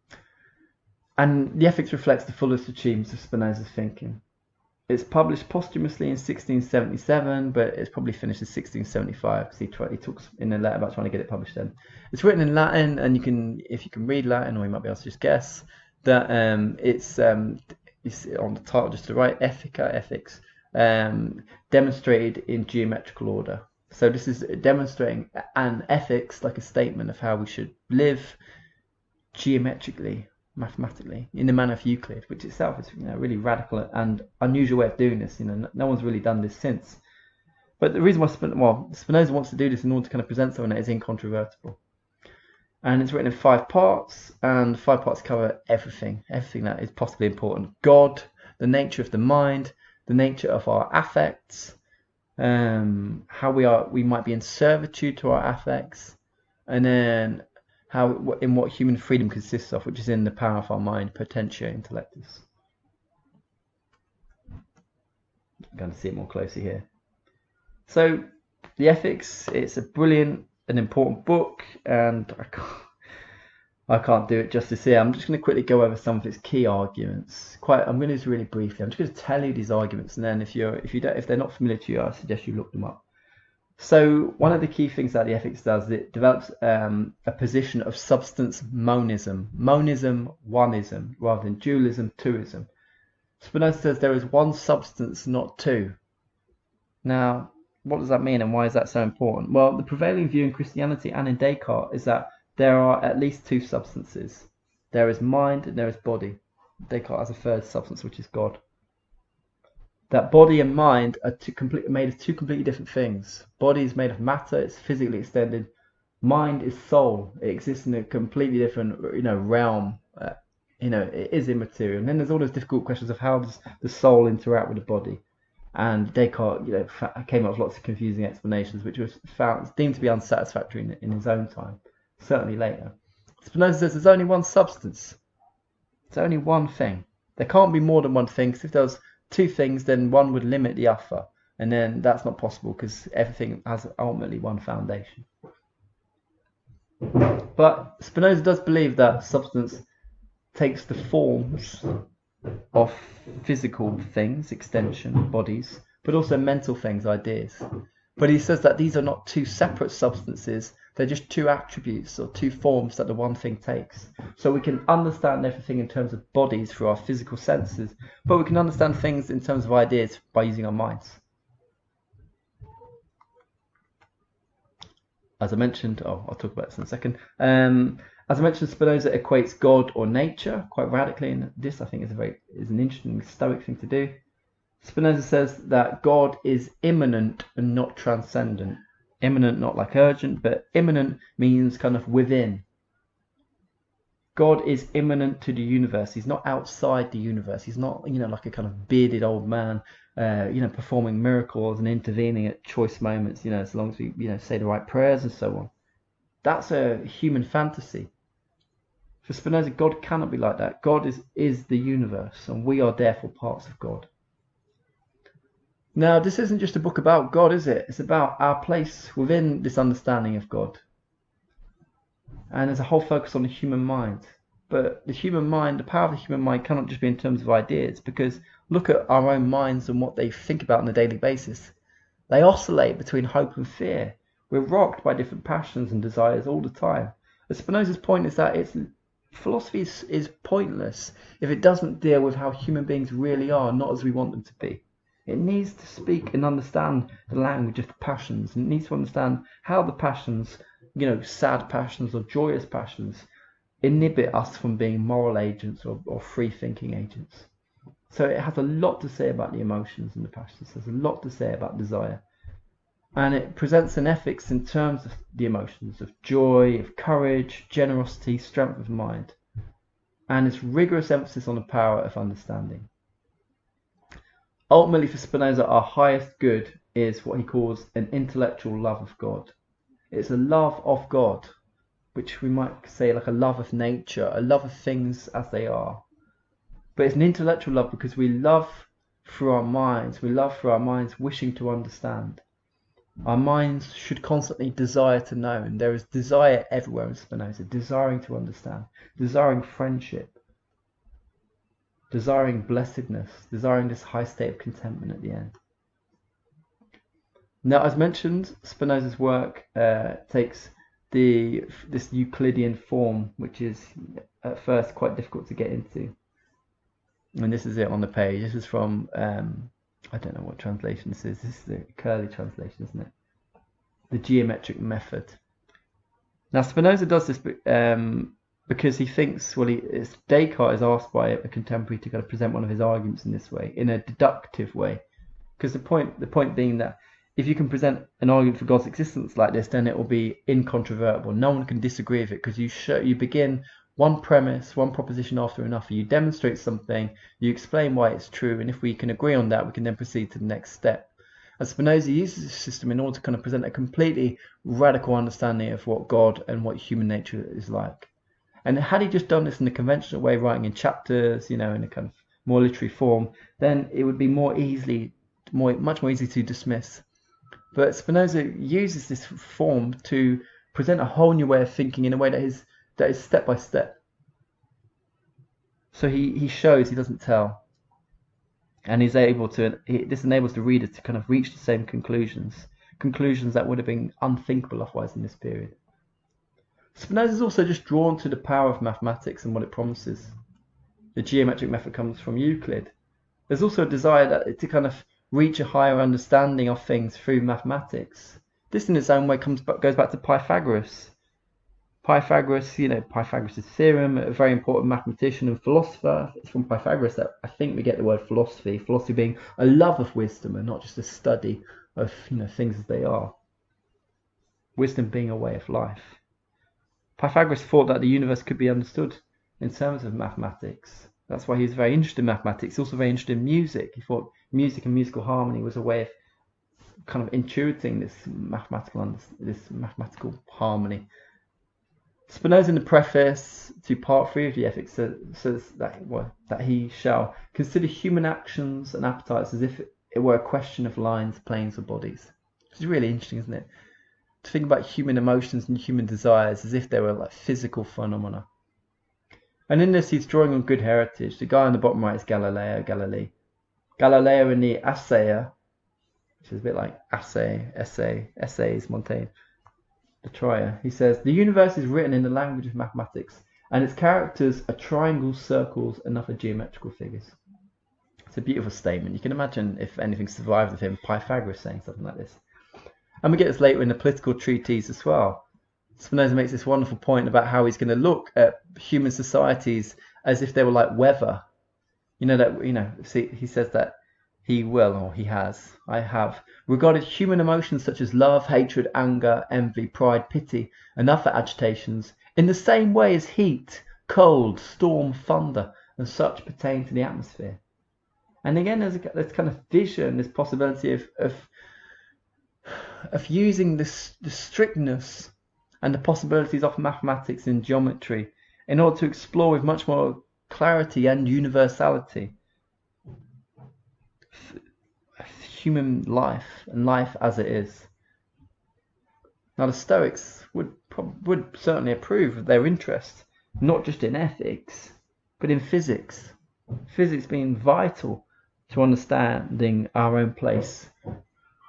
the ethics reflects the fullest achievements of Spinoza's thinking. It's published posthumously in 1677, but it's probably finished in 1675 because he talks in a letter about trying to get it published then. It's written in Latin, and if you can read Latin, or you might be able to just guess that it's on the title just to write ethics, demonstrated in geometrical order. So this is demonstrating an ethics like a statement of how we should live geometrically, mathematically, in the manner of Euclid, which itself is a really radical and unusual way of doing this. No one's really done this since. But the reason why Spinoza wants to do this in order to kind of present something that is incontrovertible. And it's written in 5 parts, and 5 parts cover everything that is possibly important. God, the nature of the mind, the nature of our affects, how we might be in servitude to our affects, and then what human freedom consists of, which is in the power of our mind, potentia intellectus. I'm going to see it more closely here. So the ethics, it's a brilliant and important book, and I can't do it justice here. I'm just going to quickly go over some of its key arguments. I'm going to do this really briefly. I'm just going to tell you these arguments, and then if they're not familiar to you, I suggest you look them up. So one of the key things that the ethics does is it develops a position of substance monism. Monism, oneism, rather than dualism, twoism. Spinoza says there is one substance, not two. Now, what does that mean, and why is that so important? Well, the prevailing view in Christianity and in Descartes is that there are at least 2 substances. There is mind and there is body. Descartes has a third substance, which is God. That body and mind are made of 2 completely different things. Body is made of matter, it's physically extended. Mind is soul. It exists in a completely different, realm. It is immaterial. And then there's all those difficult questions of how does the soul interact with the body. And Descartes, came up with lots of confusing explanations, which was deemed to be unsatisfactory in his own time, certainly later. Spinoza says there's only one substance. It's only one thing. There can't be more than one thing, because if there was 2 things, then one would limit the other, and then that's not possible because everything has ultimately one foundation. But Spinoza does believe that substance takes the forms of physical things, extension, bodies, but also mental things, ideas. But he says that these are not 2 separate substances, they're just 2 attributes or 2 forms that the one thing takes. So we can understand everything in terms of bodies through our physical senses, but we can understand things in terms of ideas by using our minds. As I mentioned, I'll talk about this in a second. As I mentioned, Spinoza equates God or nature quite radically, and this I think is an interesting Stoic thing to do. Spinoza says that God is immanent and not transcendent. Immanent, not like urgent, but immanent means kind of within. God is immanent to the universe. He's not outside the universe. He's not, like a kind of bearded old man, performing miracles and intervening at choice moments, as long as we, say the right prayers and so on. That's a human fantasy. For Spinoza, God cannot be like that. God is the universe, and we are therefore parts of God. Now, this isn't just a book about God, is it? It's about our place within this understanding of God. And there's a whole focus on the human mind. But the human mind, the power of the human mind cannot just be in terms of ideas, because look at our own minds and what they think about on a daily basis. They oscillate between hope and fear. We're rocked by different passions and desires all the time. But Spinoza's point is that philosophy is pointless if it doesn't deal with how human beings really are, not as we want them to be. It needs to speak and understand the language of the passions. And it needs to understand how the passions, sad passions or joyous passions, inhibit us from being moral agents or free-thinking agents. So it has a lot to say about the emotions and the passions. There's a lot to say about desire. And it presents an ethics in terms of the emotions of joy, of courage, generosity, strength of mind. And its rigorous emphasis on the power of understanding. Ultimately, for Spinoza, our highest good is what he calls an intellectual love of God. It's a love of God, which we might say like a love of nature, a love of things as they are. But it's an intellectual love because we love through our minds. We love through our minds wishing to understand. Our minds should constantly desire to know, and there is desire everywhere in Spinoza, desiring to understand, desiring friendship, desiring blessedness, desiring this high state of contentment at the end. Now, as mentioned, Spinoza's work takes this Euclidean form, which is at first quite difficult to get into. And this is it on the page. This is from, I don't know what translation this is. This is the Curly translation, isn't it? The geometric method. Now, Spinoza does this because he thinks, Descartes is asked by a contemporary to kind of present one of his arguments in this way, in a deductive way. Because the point being that if you can present an argument for God's existence like this, then it will be incontrovertible. No one can disagree with it, because you begin one premise, one proposition after another. You demonstrate something, you explain why it's true, and if we can agree on that, we can then proceed to the next step. And Spinoza uses this system in order to kind of present a completely radical understanding of what God and what human nature is like. And had he just done this in the conventional way, writing in chapters, in a kind of more literary form, then it would be much more easy to dismiss. But Spinoza uses this form to present a whole new way of thinking in a way that is step by step. So he shows, he doesn't tell. And this enables the reader to kind of reach the same conclusions that would have been unthinkable otherwise in this period. Spinoza is also just drawn to the power of mathematics and what it promises. The geometric method comes from Euclid. There's also a desire to kind of reach a higher understanding of things through mathematics. This in its own way goes back to Pythagoras. Pythagoras' theorem, a very important mathematician and philosopher. It's from Pythagoras that I think we get the word philosophy. Philosophy being a love of wisdom and not just a study of things as they are. Wisdom being a way of life. Pythagoras thought that the universe could be understood in terms of mathematics. That's why he was very interested in mathematics. He was also very interested in music. He thought music and musical harmony was a way of kind of intuiting this mathematical harmony. Spinoza, in the preface to Part 3 of the Ethics, says that he shall consider human actions and appetites as if it were a question of lines, planes, or bodies. Which is really interesting, isn't it? To think about human emotions and human desires as if they were like physical phenomena. And in this, he's drawing on good heritage. The guy on the bottom right is Galileo in the Essayer, which is a bit like essays, Montaigne. The Trier. He says, the universe is written in the language of mathematics, and its characters are triangles, circles, and other geometrical figures. It's a beautiful statement. You can imagine if anything survived of him, Pythagoras saying something like this. And we get this later in the political treatise as well. Spinoza makes this wonderful point about how he's going to look at human societies as if they were like weather. He says that I have regarded human emotions such as love, hatred, anger, envy, pride, pity, and other agitations in the same way as heat, cold, storm, thunder, and such pertain to the atmosphere. And again, there's kind of vision, this possibility of using the strictness and the possibilities of mathematics and geometry in order to explore with much more clarity and universality human life and life as it is. Now, the Stoics would certainly approve of their interest, not just in ethics, but in physics. Physics being vital to understanding our own place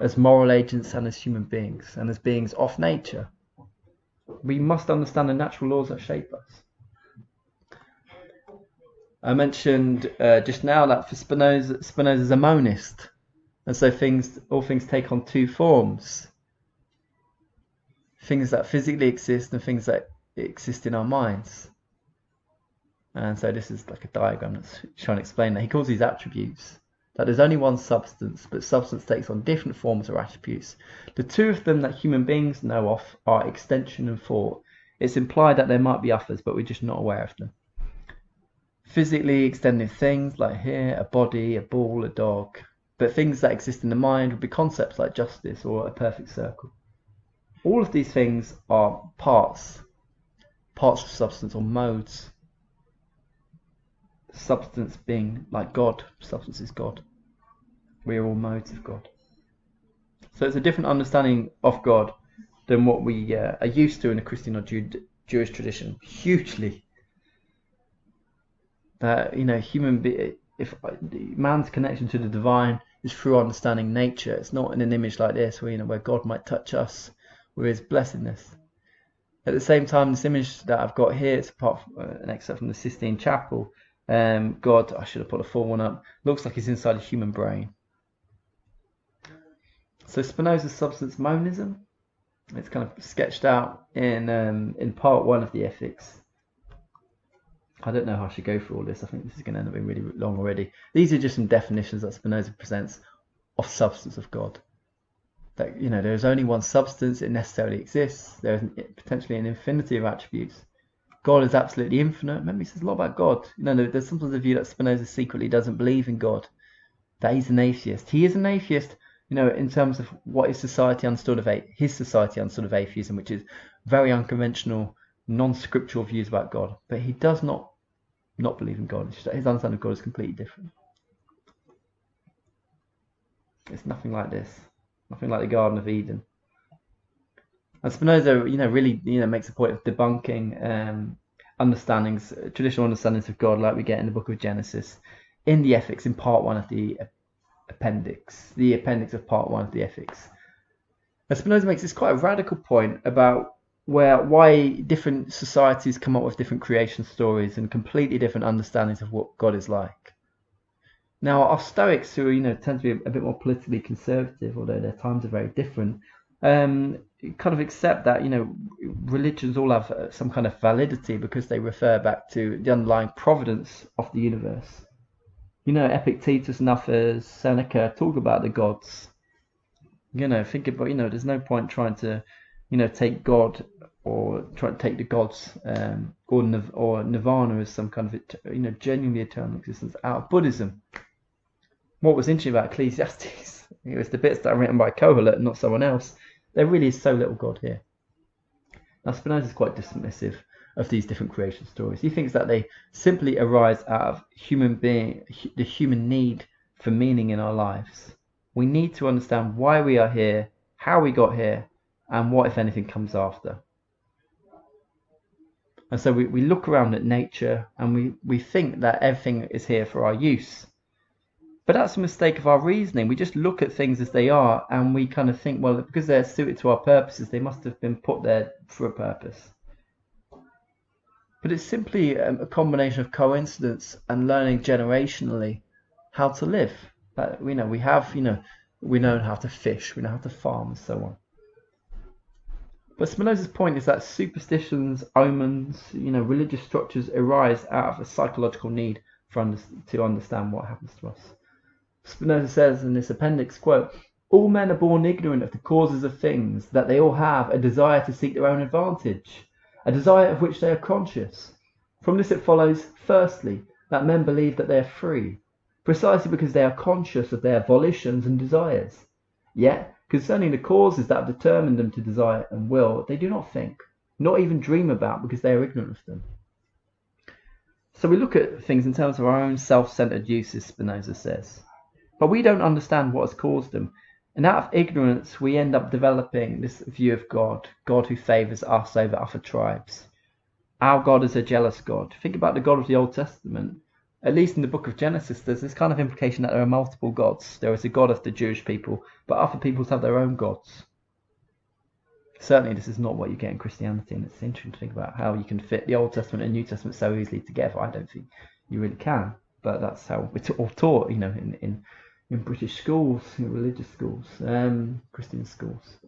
as moral agents and as human beings, and as beings of nature. We must understand the natural laws that shape us. I mentioned just now that for Spinoza's a monist, and so all things take on two forms. Things that physically exist and things that exist in our minds. And so this is like a diagram that's trying to explain that. He calls these attributes. That there's only one substance, but substance takes on different forms or attributes. The two of them that human beings know of are extension and thought. It's implied that there might be others, but we're just not aware of them. Physically extended things like here, a body, a ball, a dog. But things that exist in the mind would be concepts like justice or a perfect circle. All of these things are parts of substance or modes. Substance being like God. Substance is God. We are all modes of God. So it's a different understanding of God than what we are used to in a Christian or Jewish tradition. Hugely. That if man's connection to the divine is through understanding nature, it's not in an image like this where God might touch us with his blessedness. At the same time, this image that I've got here, it's apart from an excerpt from the Sistine Chapel. God, I should have put a full one up, looks like he's inside a human brain. So Spinoza's substance monism, it's kind of sketched out in part 1 of the Ethics. I don't know how I should go through all this. I think this is going to end up being really long already. These are just some definitions that Spinoza presents of substance of God. That there is only one substance, it necessarily exists. There is potentially an infinity of attributes. God is absolutely infinite. Remember, he says a lot about God. There's sometimes a view that Spinoza secretly doesn't believe in God, that he's an atheist. He is an atheist, in terms of what his society understood of atheism, which is very unconventional, non-scriptural views about God. But he does not believe in God. His understanding of God is completely different. It's nothing like this. Nothing like the Garden of Eden. And Spinoza, really, makes a point of debunking traditional understandings of God, like we get in the Book of Genesis, in the Ethics, in part 1 of the appendix of part 1 of the Ethics. And Spinoza makes this quite a radical point about why different societies come up with different creation stories and completely different understandings of what God is like. Now, our Stoics, who tend to be a bit more politically conservative, although their times are very different, kind of accept that religions all have some kind of validity because they refer back to the underlying providence of the universe. Epictetus and others, Seneca, talk about the gods. Think about there's no point trying to take God or try to take the gods or nirvana as some kind of genuinely eternal existence out of Buddhism. What was interesting about Ecclesiastes, it was the bits that are written by Kohelet and not someone else. There really is so little God here. Now Spinoza is quite dismissive of these different creation stories. He thinks that they simply arise out of the human need for meaning in our lives. We need to understand why we are here, how we got here, and what, if anything, comes after. And so we look around at nature and we think that everything is here for our use. But that's a mistake of our reasoning. We just look at things as they are and we kind of think, well, because they're suited to our purposes, they must have been put there for a purpose. But it's simply a combination of coincidence and learning generationally how to live. We know how to fish, we know how to farm, and so on. But Spinoza's point is that superstitions, omens, religious structures arise out of a psychological need to understand what happens to us. Spinoza says in this appendix, quote, "All men are born ignorant of the causes of things, that they all have a desire to seek their own advantage, a desire of which they are conscious. From this it follows, firstly, that men believe that they are free, precisely because they are conscious of their volitions and desires. Yet, concerning the causes that have determined them to desire and will, they do not think, not even dream about, because they are ignorant of them." So we look at things in terms of our own self-centered uses, Spinoza says. But we don't understand what has caused them. And out of ignorance, we end up developing this view of God who favors us over other tribes. Our God is a jealous God. Think about the God of the Old Testament. At least in the Book of Genesis, there's this kind of implication that there are multiple gods. There is a God of the Jewish people, but other peoples have their own gods. Certainly, this is not what you get in Christianity, and it's interesting to think about how you can fit the Old Testament and New Testament so easily together. I don't think you really can, but that's how it's all taught, in British schools, religious schools, Christian schools.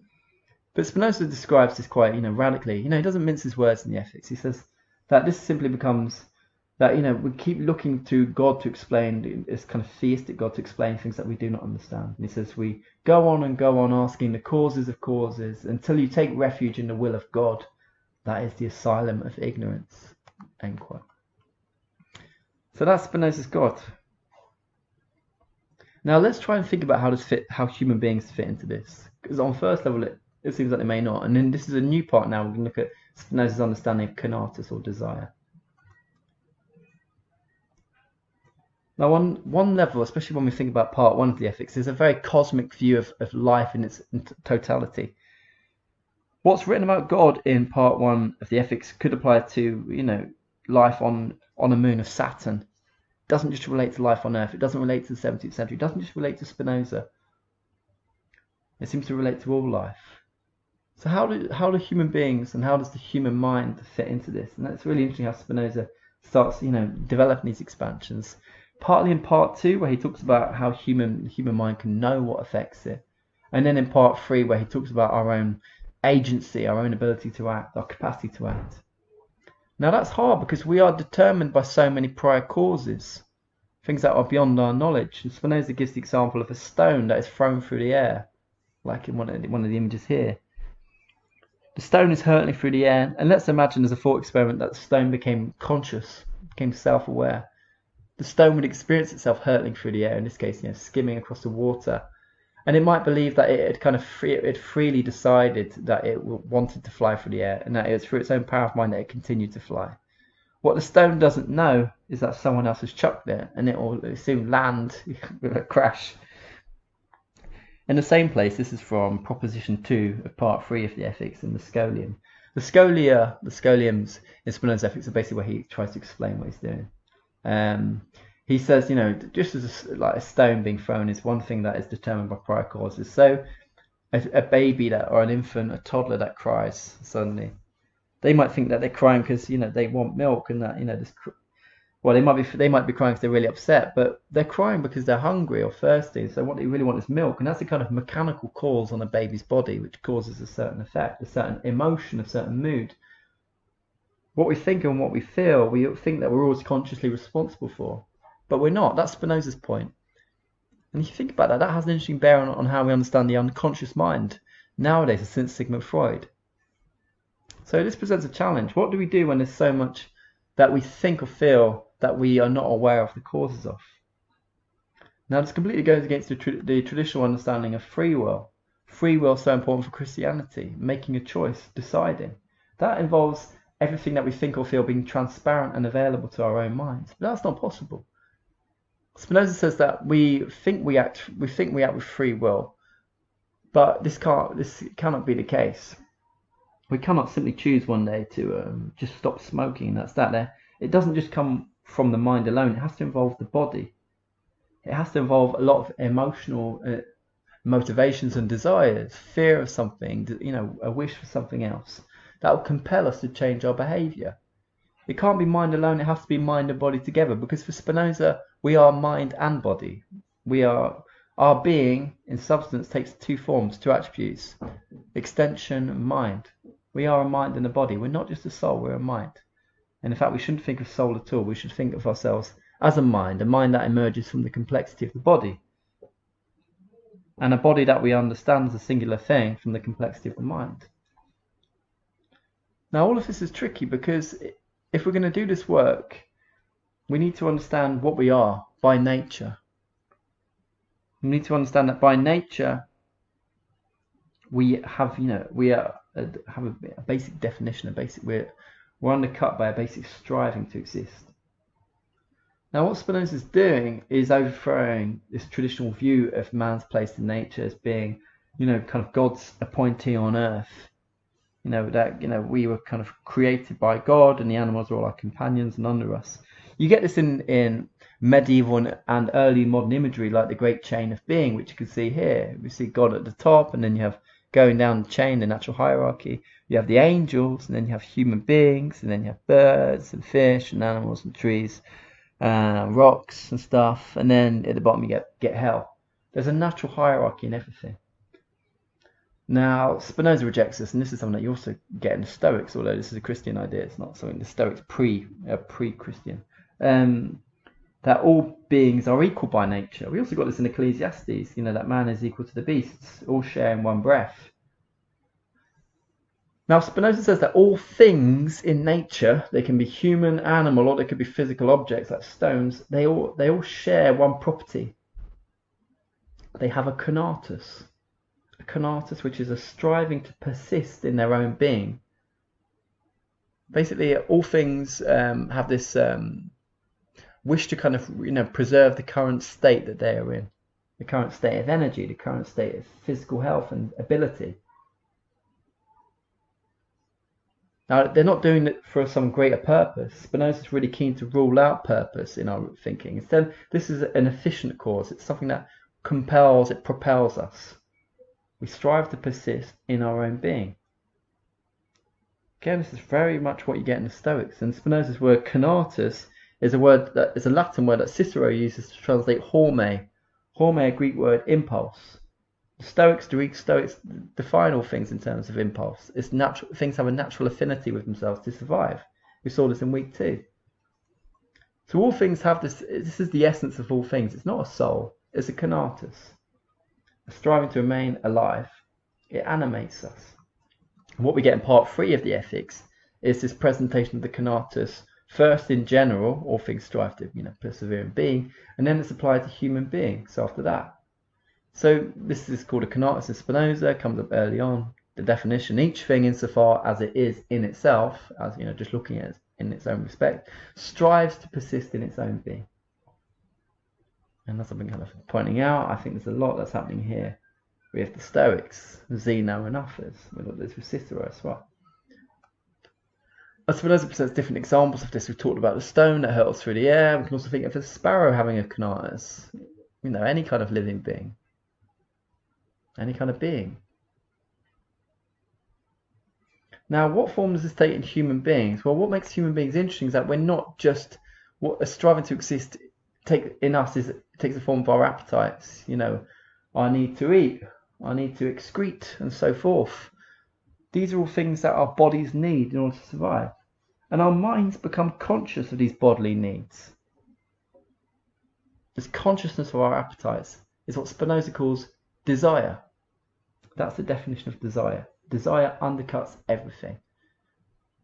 But Spinoza describes this quite, radically. He doesn't mince his words in the Ethics. He says that this simply becomes that, we keep looking to God to explain, this kind of theistic God to explain things that we do not understand. And he says we go on asking the causes of causes until you take refuge in the will of God. That is the asylum of ignorance. End quote. So that's Spinoza's God. Now let's try and think about how human beings fit into this. Because on first level, it seems like they may not. And then this is a new part now. We're going to look at Spinoza's understanding of conatus, or desire. Now, on one level, especially when we think about part one of the ethics, there's a very cosmic view of life in its totality. What's written about God in part one of the ethics could apply to, life on a moon of Saturn. It doesn't just relate to life on Earth. It doesn't relate to the 17th century. It doesn't just relate to Spinoza. It seems to relate to all life. So how do human beings and how does the human mind fit into this? And that's really interesting how Spinoza starts, developing these expansions. Partly in part two, where he talks about how the human mind can know what affects it. And then in part three, where he talks about our own agency, our own ability to act, our capacity to act. Now that's hard because we are determined by so many prior causes, things that are beyond our knowledge. And Spinoza gives the example of a stone that is thrown through the air, like in one of the images here. The stone is hurtling through the air, and let's imagine as a thought experiment that the stone became conscious, became self-aware. The stone would experience itself hurtling through the air, in this case, skimming across the water. And it might believe that it had freely decided that it wanted to fly through the air, and that it was through its own power of mind that it continued to fly. What the stone doesn't know is that someone else has chucked it, and it will soon land with a crash. In the same place, this is from Proposition 2 of Part 3 of the Ethics in the Scholium. The scholiums in Spinoza's Ethics are basically where he tries to explain what he's doing. He says, just as a stone being thrown is one thing that is determined by prior causes. So a baby or an infant, a toddler that cries suddenly, they might think that they're crying because they want milk, and that they might be crying because they're really upset, but they're crying because they're hungry or thirsty. So what they really want is milk, and that's a kind of mechanical cause on a baby's body, which causes a certain effect, a certain emotion, a certain mood. What we think and what we feel, we think that we're always consciously responsible for, but we're not. That's Spinoza's point. And if you think about that, that has an interesting bearing on how we understand the unconscious mind nowadays since Sigmund Freud. So this presents a challenge. What do we do when there's so much that we think or feel that we are not aware of the causes of? Now this completely goes against the traditional understanding of free will. Free will is so important for Christianity, making a choice, deciding. That involves everything that we think or feel being transparent and available to our own minds. But that's not possible. Spinoza says that we think we act with free will, but this cannot be the case. We cannot simply choose one day to just stop smoking. That's that there. It doesn't just come from the mind alone. It has to involve the body. It has to involve a lot of emotional motivations and desires, fear of something, a wish for something else. That will compel us to change our behaviour. It can't be mind alone. It has to be mind and body together, because for Spinoza, we are mind and body. Our being in substance takes two forms, two attributes: extension and mind. We are a mind and a body. We're not just a soul, we're a mind. And in fact, we shouldn't think of soul at all. We should think of ourselves as a mind that emerges from the complexity of the body, and a body that we understand as a singular thing from the complexity of the mind. Now, all of this is tricky because if we're going to do this work, we need to understand what we are by nature. We need to understand that by nature, we have a basic definition, we're undercut by a basic striving to exist. Now, what Spinoza is doing is overthrowing this traditional view of man's place in nature as being, kind of God's appointee on earth. We were kind of created by God, and the animals are all our companions and under us. You get this in medieval and early modern imagery, like the Great Chain of Being, which you can see here. We see God at the top, and then you have going down the chain, the natural hierarchy. You have the angels, and then you have human beings, and then you have birds and fish and animals and trees, rocks and stuff, and then at the bottom you get hell. There's a natural hierarchy in everything. Now, Spinoza rejects this, and this is something that you also get in the Stoics, although this is a Christian idea. It's not something the Stoics pre-Christian. That all beings are equal by nature. We also got this in Ecclesiastes, that man is equal to the beasts, all share in one breath. Now, Spinoza says that all things in nature, they can be human, animal, or they could be physical objects like stones, they all share one property. They have a conatus. A conatus, which is a striving to persist in their own being. Basically, all things have this wish to kind of, preserve the current state that they are in, the current state of energy, the current state of physical health and ability. Now, they're not doing it for some greater purpose. Spinoza is really keen to rule out purpose in our thinking. Instead, this is an efficient cause. It's something that compels, it propels us. We strive to persist in our own being. Again, this is very much what you get in the Stoics. And Spinoza's word conatus is a Latin word that Cicero uses to translate horme. Horme, a Greek word, impulse. The Greek Stoics define all things in terms of impulse. It's natural. Things have a natural affinity with themselves to survive. We saw this in week 2. So all things have this. This is the essence of all things. It's not a soul. It's a conatus. A striving to remain alive. It animates us. And what we get in part 3 of the Ethics is this presentation of the conatus. First, in general, all things strive to persevere in being, and then it's applied to human beings after that. So this is called a conatus in Spinoza, comes up early on. The definition, each thing insofar as it is in itself, as just looking at it in its own respect, strives to persist in its own being. And that's something kind of pointing out. I think there's a lot that's happening here with the Stoics, Zeno and others. We look at this with Cicero as well. As Spinoza presents different examples of this, we've talked about the stone that hurtles through the air. We can also think of a sparrow having a conatus. Any kind of living being. Any kind of being. Now, what form does this take in human beings? Well, what makes human beings interesting is that we're not just striving to exist. Takes the form of our appetites. I need to eat, I need to excrete, and so forth. These are all things that our bodies need in order to survive, and our minds become conscious of these bodily needs. This consciousness of our appetites is what Spinoza calls desire. That's the definition of desire. Desire undercuts everything.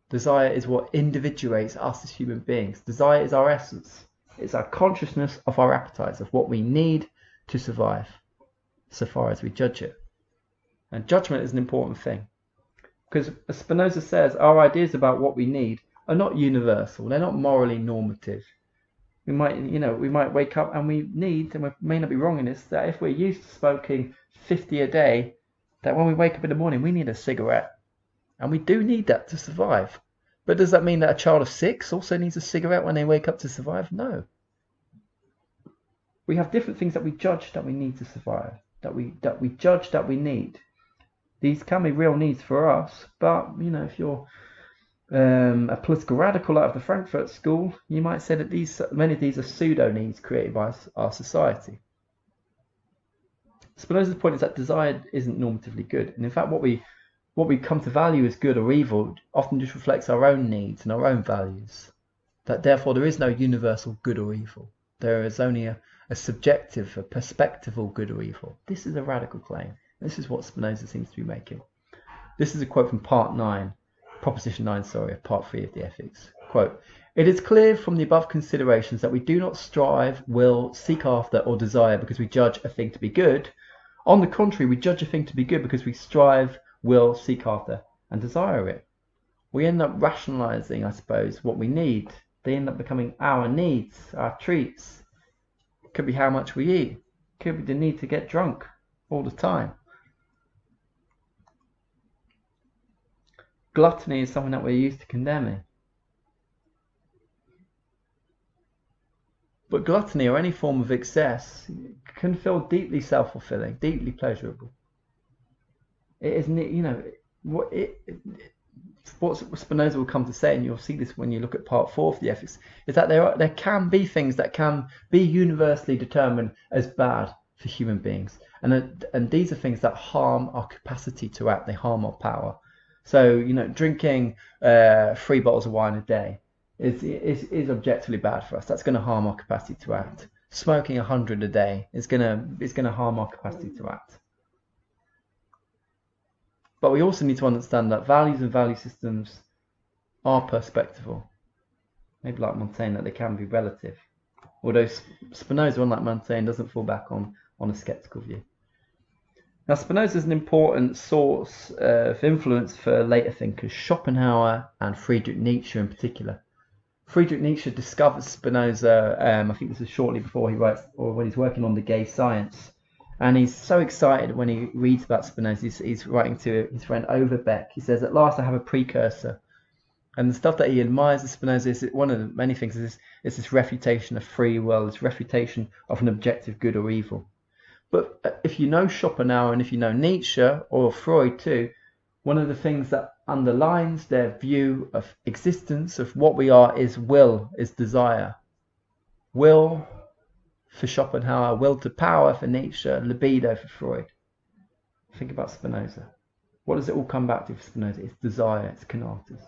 Desire is what individuates us as human beings. Desire is our essence. It's our consciousness of our appetites, of what we need to survive, so far as we judge it. And judgment is an important thing. Because as Spinoza says, our ideas about what we need are not universal. They're not morally normative. We might wake up and we need, and we may not be wrong in this, that if we're used to smoking 50 a day, that when we wake up in the morning, we need a cigarette. And we do need that to survive. But does that mean that a child of 6 also needs a cigarette when they wake up to survive? No. We have different things that we judge that we need to survive, that we judge that we need. These can be real needs for us, but if you're a political radical out of the Frankfurt school, you might say that many of these are pseudo needs created by our society. Spinoza's point is that desire isn't normatively good, and in fact, what we come to value as good or evil often just reflects our own needs and our own values. That therefore there is no universal good or evil. There is only a subjective, a perspectival good or evil. This is a radical claim. This is what Spinoza seems to be making. This is a quote from proposition 9, of part 3 of the Ethics. Quote, "It is clear from the above considerations that we do not strive, will, seek after, or desire because we judge a thing to be good. On the contrary, we judge a thing to be good because we strive, will, seek after, and desire it. We end up rationalizing, I suppose, what we need. They end up becoming our needs, our treats. It could be how much we eat. It could be the need to get drunk all the time. Gluttony is something that we're used to condemning. But gluttony or any form of excess can feel deeply self-fulfilling, deeply pleasurable. It isn't, what Spinoza will come to say, and you'll see this when you look at part 4 of the Ethics, is that there can be things that can be universally determined as bad for human beings, and these are things that harm our capacity to act. They harm our power. So drinking 3 bottles of wine a day is objectively bad for us. That's going to harm our capacity to act. Smoking 100 a day is going to harm our capacity to act. But we also need to understand that values and value systems are perspectival. Maybe like Montaigne, that they can be relative. Although Spinoza, unlike Montaigne, doesn't fall back on a sceptical view. Now, Spinoza is an important source of influence for later thinkers, Schopenhauer and Friedrich Nietzsche in particular. Friedrich Nietzsche discovers Spinoza, I think this is shortly before he writes, or when he's working on the gay science. And he's so excited when he reads about Spinoza. He's writing to his friend Overbeck. He says, "At last I have a precursor." And the stuff that he admires of Spinoza is one of the many things is this refutation of free will, this refutation of an objective good or evil. But if you know Schopenhauer and if you know Nietzsche or Freud too, one of the things that underlines their view of existence, of what we are, is will, is desire. Will for Schopenhauer, will to power for Nietzsche, libido for Freud. Think about Spinoza. What does it all come back to for Spinoza? It's desire, it's kanatas.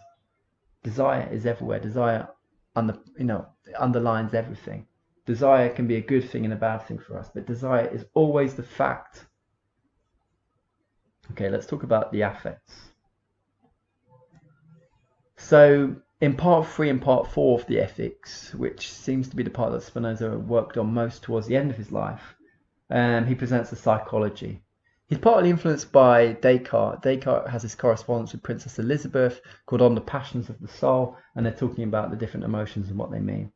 Desire is everywhere. Desire underlines everything. Desire can be a good thing and a bad thing for us, but desire is always the fact. Okay, let's talk about the affects. So in part 3 and part 4 of the Ethics, which seems to be the part that Spinoza worked on most towards the end of his life, he presents the psychology. He's partly influenced by Descartes. Descartes has his correspondence with Princess Elizabeth called On the Passions of the Soul, and they're talking about the different emotions and what they mean.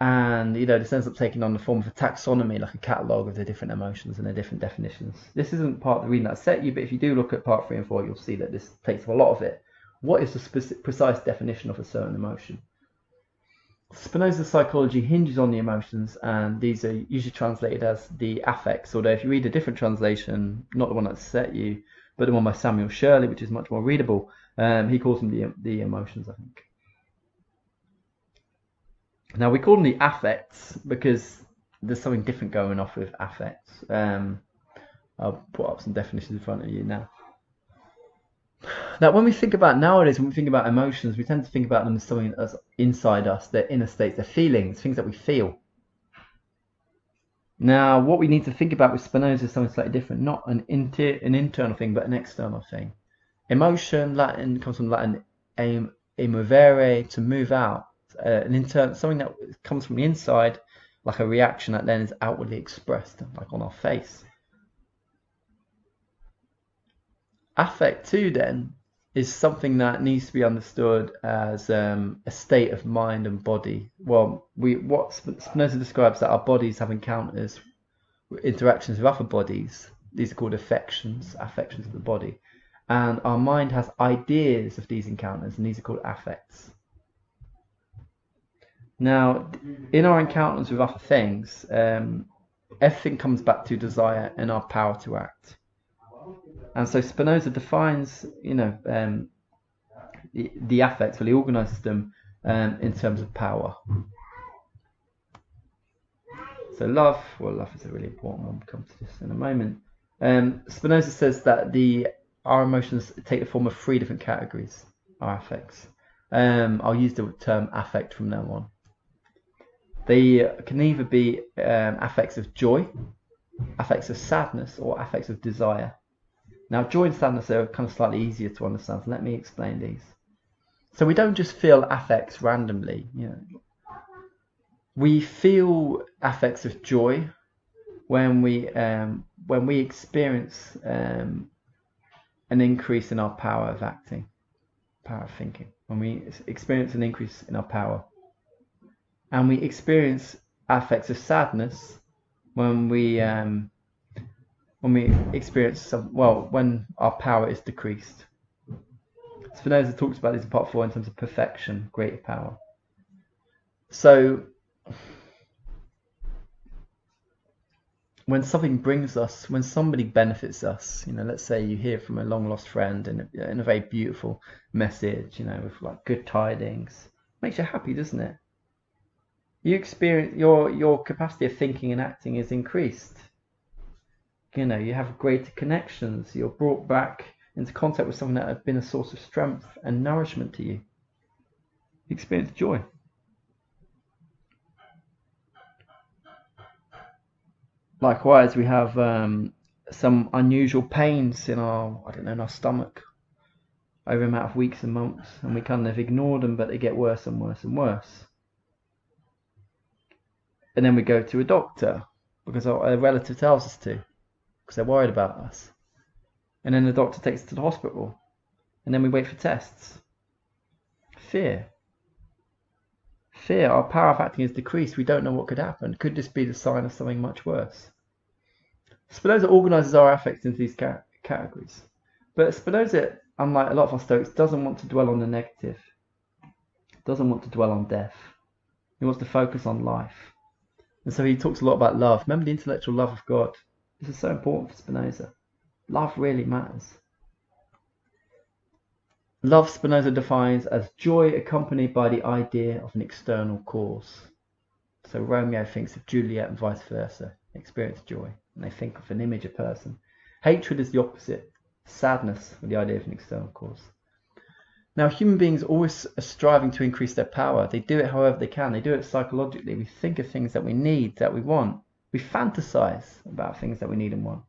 And, this ends up taking on the form of a taxonomy, like a catalogue of the different emotions and their different definitions. This isn't part of the reading that I set you, but if you do look at part 3 and 4, you'll see that this takes up a lot of it. What is the precise definition of a certain emotion? Spinoza's psychology hinges on the emotions, and these are usually translated as the affects, although if you read a different translation, not the one that's set you, but the one by Samuel Shirley, which is much more readable, he calls them the emotions, I think. Now, we call them the affects because there's something different going off with affects. I'll put up some definitions in front of you now. Now, when we think about nowadays, when we think about emotions, we tend to think about them as something that's inside us, their inner states, their feelings, things that we feel. Now, what we need to think about with Spinoza is something slightly different, not an internal thing, but an external thing. Emotion, Latin, comes from Latin emovere, to move out. Something that comes from the inside, like a reaction that then is outwardly expressed, like on our face. Affect too, then, is something that needs to be understood as a state of mind and body. Well, what Spinoza describes that our bodies have interactions with other bodies. These are called affections of the body, and our mind has ideas of these encounters, and these are called affects. Now, in our encounters with other things, everything comes back to desire and our power to act. And so Spinoza defines, the affects, well, he organizes them in terms of power. So love is a really important one. We'll come to this in a moment. Spinoza says that our emotions take the form of 3 different categories, our affects. I'll use the term affect from now on. They can either be affects of joy, affects of sadness, or affects of desire. Now, joy and sadness are kind of slightly easier to understand, so let me explain these. So we don't just feel affects randomly. We feel affects of joy when we experience an increase in our power of acting, power of thinking. When we experience an increase in our power. And we experience affects of sadness when we experience when our power is decreased. Spinoza talks about this in part 4 in terms of perfection, greater power. So when somebody benefits us, let's say you hear from a long lost friend in a very beautiful message, with like good tidings, makes you happy, doesn't it? You experience your capacity of thinking and acting is increased. You have greater connections. You're brought back into contact with something that had been a source of strength and nourishment to you. You experience joy. Likewise, we have some unusual pains in our stomach over a matter of weeks and months, and we kind of ignore them, but they get worse and worse and worse. And then we go to a doctor because a relative tells us to, because they're worried about us. And then the doctor takes us to the hospital, and then we wait for tests. Fear. Fear, our power of acting is decreased. We don't know what could happen. Could this be the sign of something much worse? Spinoza organises our affects into these categories. But Spinoza, unlike a lot of our Stoics, doesn't want to dwell on the negative. Doesn't want to dwell on death. He wants to focus on life. And so he talks a lot about love. Remember the intellectual love of God. This is so important for Spinoza. Love really matters. Love, Spinoza defines as joy accompanied by the idea of an external cause. So Romeo thinks of Juliet and vice versa. They experience joy and they think of an image, a person. Hatred is the opposite. Sadness with the idea of an external cause. Now, human beings always are striving to increase their power. They do it however they can. They do it psychologically. We think of things that we need, that we want. We fantasize about things that we need and want.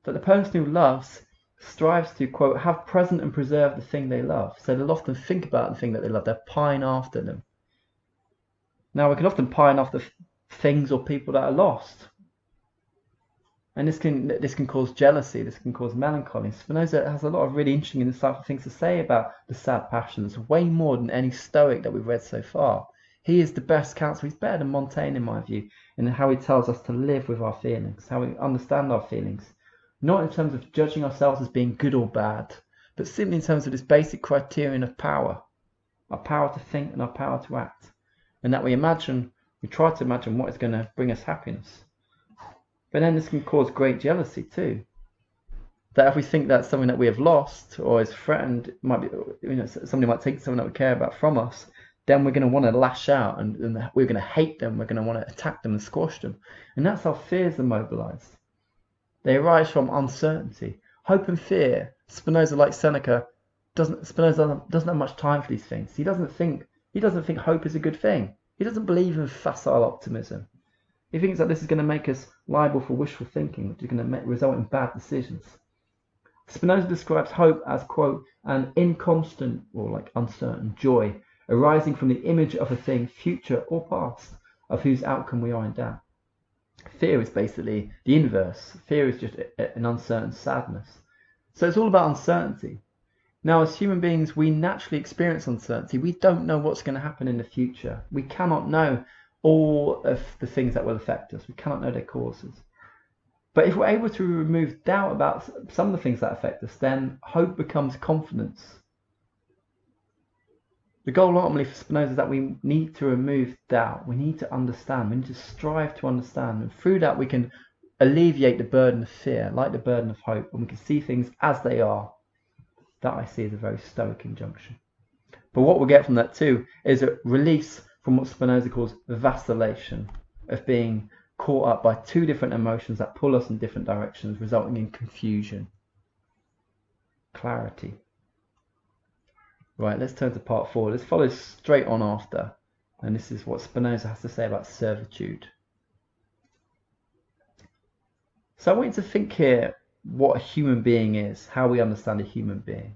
But the person who loves strives to, quote, have present and preserve the thing they love. So they'll often think about the thing that they love. They'll pine after them. Now, we can often pine after things or people that are lost. And this can cause jealousy, this can cause melancholy. Spinoza has a lot of really interesting and insightful things to say about the sad passions, way more than any Stoic that we've read so far. He is the best counselor. He's better than Montaigne, in my view, in how he tells us to live with our feelings, how we understand our feelings. Not in terms of judging ourselves as being good or bad, but simply in terms of this basic criterion of power. Our power to think and our power to act. And that we try to imagine what is going to bring us happiness. But then this can cause great jealousy too. That if we think that's something that we have lost or is threatened, might be, somebody might take something that we care about from us, then we're going to want to lash out and we're going to hate them. We're going to want to attack them and squash them. And that's how fears are mobilized. They arise from uncertainty. Hope and fear. Spinoza, like Seneca, doesn't have much time for these things. He doesn't think hope is a good thing. He doesn't believe in facile optimism. He thinks that this is going to make us liable for wishful thinking, which is going to result in bad decisions. Spinoza describes hope as, quote, an inconstant or like uncertain joy arising from the image of a thing, future or past, of whose outcome we are in doubt. Fear is basically the inverse. Fear is just an uncertain sadness. So it's all about uncertainty. Now, as human beings, we naturally experience uncertainty. We don't know what's going to happen in the future. We cannot know all of the things that will affect us. We cannot know their causes. But if we're able to remove doubt about some of the things that affect us, then hope becomes confidence. The goal ultimately for Spinoza is that we need to remove doubt. We need to understand. We need to strive to understand. And through that, we can alleviate the burden of fear, like the burden of hope, and we can see things as they are. That I see as a very Stoic injunction. But what we'll get from that too is a release from what Spinoza calls vacillation, of being caught up by two different emotions that pull us in different directions, resulting in confusion. Clarity. Right, let's turn to part 4. This follows straight on after, and this is what Spinoza has to say about servitude. So I want you to think here what a human being is, how we understand a human being.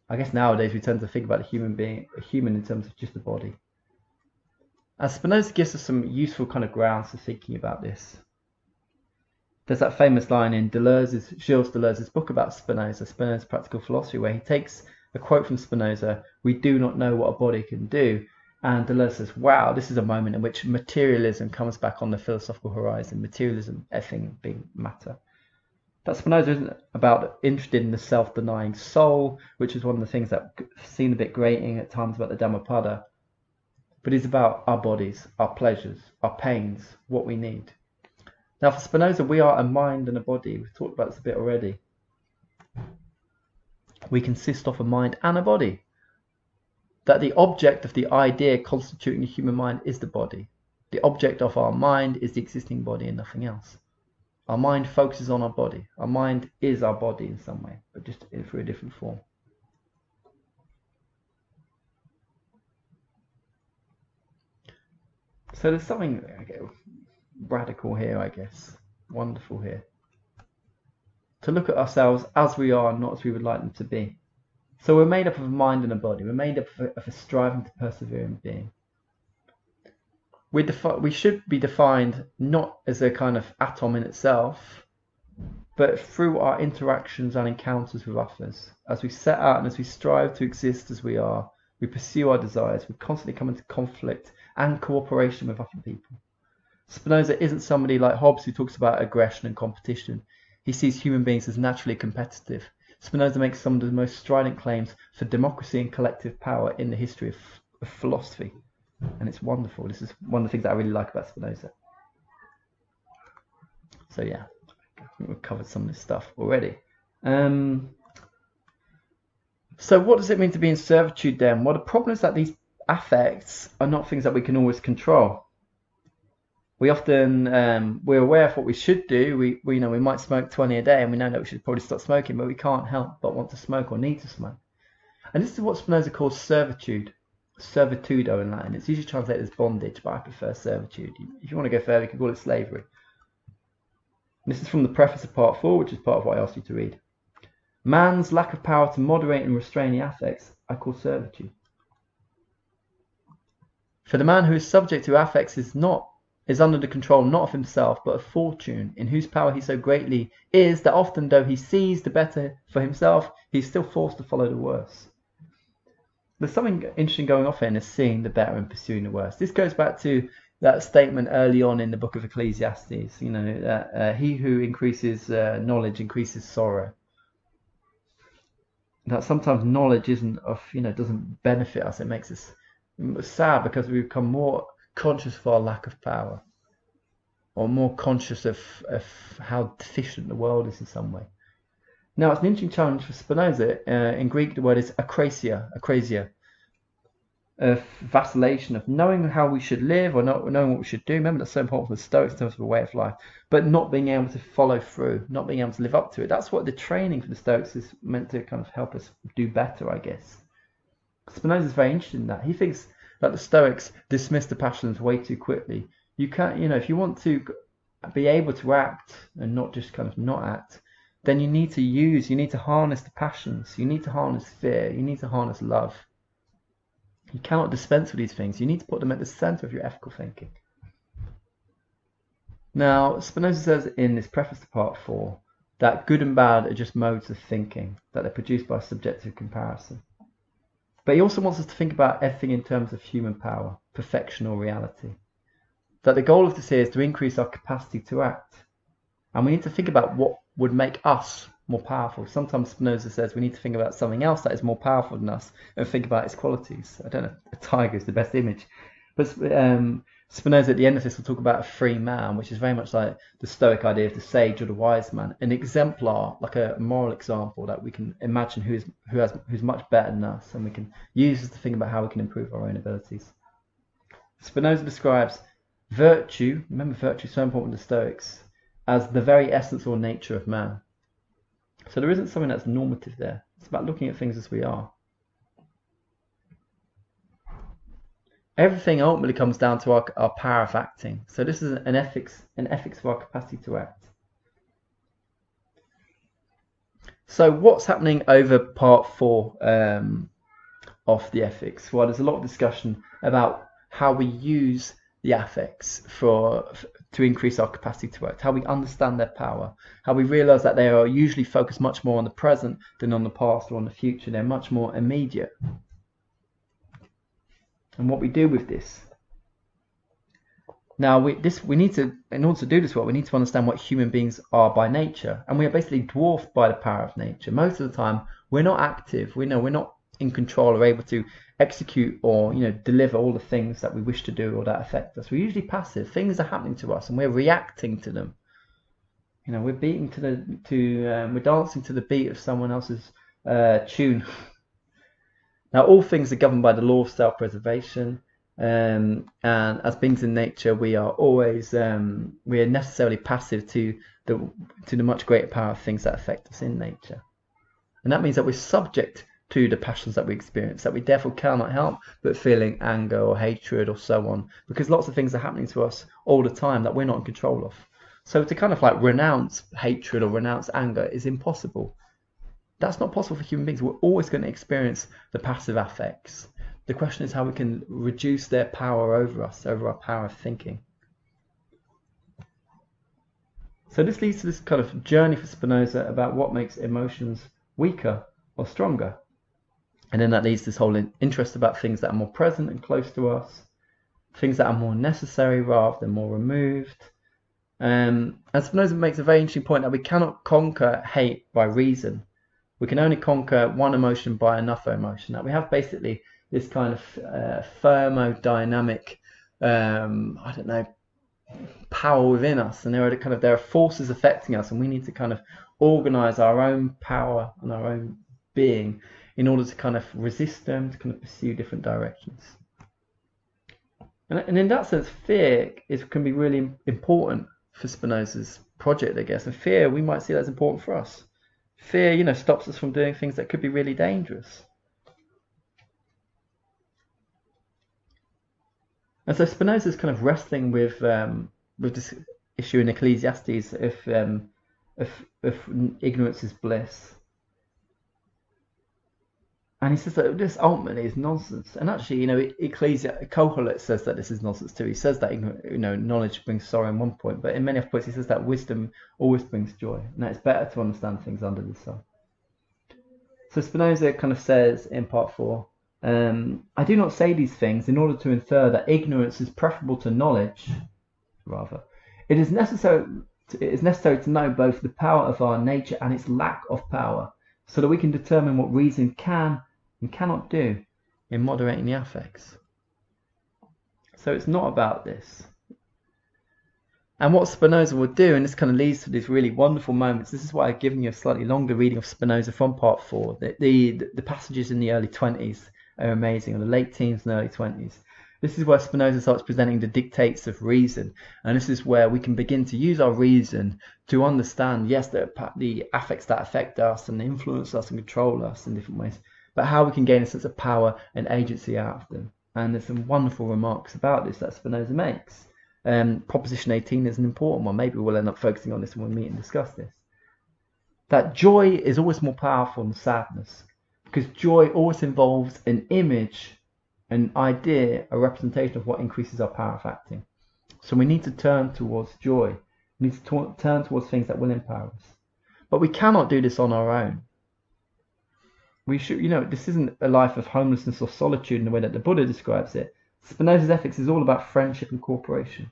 I guess nowadays we tend to think about a human in terms of just the body. And Spinoza gives us some useful kind of grounds for thinking about this. There's that famous line in Gilles Deleuze's book about Spinoza's Practical Philosophy, where he takes a quote from Spinoza, "We do not know what a body can do." And Deleuze says, wow, this is a moment in which materialism comes back on the philosophical horizon, materialism, everything being matter. But Spinoza isn't interested in the self-denying soul, which is one of the things that seem a bit grating at times about the Dhammapada. But it's about our bodies, our pleasures, our pains, what we need. Now for Spinoza, we are a mind and a body. We've talked about this a bit already. We consist of a mind and a body. That the object of the idea constituting the human mind is the body. The object of our mind is the existing body and nothing else. Our mind focuses on our body. Our mind is our body in some way, but just through a different form. So there's something radical here, I guess. Wonderful here. To look at ourselves as we are, not as we would like them to be. So we're made up of a mind and a body. We're made up of a striving to persevering being. We should be defined not as a kind of atom in itself, but through our interactions and encounters with others. As we set out and as we strive to exist as we are, We pursue our desires. We constantly come into conflict and cooperation with other people. Spinoza isn't somebody like Hobbes who talks about aggression and competition. He sees human beings as naturally competitive. Spinoza makes some of the most strident claims for democracy and collective power in the history of philosophy. And it's wonderful. This is one of the things that I really like about Spinoza. So yeah, I think we've covered some of this stuff already. So what does it mean to be in servitude then? Well, the problem is that these affects are not things that we can always control. We often, we're aware of what we should do. We know we might smoke 20 a day and we know that we should probably stop smoking, but we can't help but want to smoke or need to smoke. And this is what Spinoza calls servitude. Servitudo in Latin. It's usually translated as bondage, but I prefer servitude. If you want to go further, you can call it slavery. And this is from the preface of part 4, which is part of what I asked you to read. Man's lack of power to moderate and restrain the affects I call servitude. For the man who is subject to affects is under the control not of himself but of fortune, in whose power he so greatly is that often though he sees the better for himself, he is still forced to follow the worse. There's something interesting going off here in seeing the better and pursuing the worse. This goes back to that statement early on in the Book of Ecclesiastes, that he who increases knowledge increases sorrow. That sometimes knowledge doesn't benefit us. It makes us sad because we become more conscious of our lack of power, or more conscious of how deficient the world is in some way. Now, it's an interesting challenge for Spinoza. In Greek, the word is akrasia, of vacillation, of knowing how we should live or not knowing what we should do. Remember, that's so important for the Stoics in terms of a way of life, but not being able to follow through, not being able to live up to it. That's what the training for the Stoics is meant to kind of help us do better, I guess. Spinoza is very interested in that. He thinks that the Stoics dismiss the passions way too quickly. You can't, if you want to be able to act and not just kind of not act, then you need to harness the passions. You need to harness fear. You need to harness love. You cannot dispense with these things. You need to put them at the center of your ethical thinking. Now, Spinoza says in this preface to part 4 that good and bad are just modes of thinking, that they're produced by subjective comparison. But he also wants us to think about everything in terms of human power, perfection or reality. That the goal of this here is to increase our capacity to act. And we need to think about what would make us more powerful. Sometimes Spinoza says we need to think about something else that is more powerful than us and think about its qualities. I don't know, a tiger is the best image. But Spinoza at the end of this will talk about a free man, which is very much like the Stoic idea of the sage or the wise man, an exemplar, like a moral example that we can imagine who's much better than us, and we can use this to think about how we can improve our own abilities. Spinoza describes virtue, remember virtue is so important to the Stoics, as the very essence or nature of man. So there isn't something that's normative there. It's about looking at things as we are. Everything ultimately comes down to our power of acting. So this is an ethics of our capacity to act. So what's happening over part 4 of the ethics? Well, there's a lot of discussion about how we use the affects to increase our capacity to act, how we understand their power, how we realize that they are usually focused much more on the present than on the past or on the future. They're much more immediate. And what we do with this. Now, in order to do this well, we need to understand what human beings are by nature. And we are basically dwarfed by the power of nature. Most of the time, we're not active. We're not in control or able to execute or deliver all the things that we wish to do or that affect us. We're usually passive. Things are happening to us and we're reacting to them. We're we're dancing to the beat of someone else's tune. Now, all things are governed by the law of self-preservation, and as beings in nature, we are always we are necessarily passive to the much greater power of things that affect us in nature, and that means that we're subject to the passions that we experience, that we therefore cannot help but feeling anger or hatred or so on, because lots of things are happening to us all the time that we're not in control of. So to kind of like renounce hatred or renounce anger is impossible. That's not possible for human beings. We're always going to experience the passive affects. The question is how we can reduce their power over us, over our power of thinking. So this leads to this kind of journey for Spinoza about what makes emotions weaker or stronger. And then that leads to this whole interest about things that are more present and close to us, things that are more necessary rather than more removed. And Spinoza makes a very interesting point that we cannot conquer hate by reason. We can only conquer one emotion by another emotion. That we have basically this kind of thermodynamic, power within us, and there are forces affecting us, and we need to kind of organize our own power and our own being in order to kind of resist them, to kind of pursue different directions. And in that sense, fear can be really important for Spinoza's project, I guess. And fear, we might see that as important for us. Fear, stops us from doing things that could be really dangerous. And so Spinoza's kind of wrestling with this issue in Ecclesiastes if ignorance is bliss. And he says that this ultimately is nonsense. And actually, Kohelet says that this is nonsense too. He says that knowledge brings sorrow in one point, but in many other points he says that wisdom always brings joy, and that it's better to understand things under the sun. So Spinoza kind of says in part 4, I do not say these things in order to infer that ignorance is preferable to knowledge. Rather, it is necessary to know both the power of our nature and its lack of power, so that we can determine what reason can and cannot do in moderating the affects. So it's not about this. And what Spinoza will do, and this kind of leads to these really wonderful moments. This is why I've given you a slightly longer reading of Spinoza from part 4. The passages in the early 20s are amazing, or the late teens and early 20s. This is where Spinoza starts presenting the dictates of reason. And this is where we can begin to use our reason to understand, yes, the affects that affect us and influence us and control us in different ways, but how we can gain a sense of power and agency out of them. And there's some wonderful remarks about this that Spinoza makes. Proposition 18 is an important one. Maybe we'll end up focusing on this when we meet and discuss this. That joy is always more powerful than sadness, because joy always involves an image, an idea, a representation of what increases our power of acting. So we need to turn towards joy. We need to turn towards things that will empower us. But we cannot do this on our own. We should, this isn't a life of homelessness or solitude in the way that the Buddha describes it. Spinoza's ethics is all about friendship and cooperation.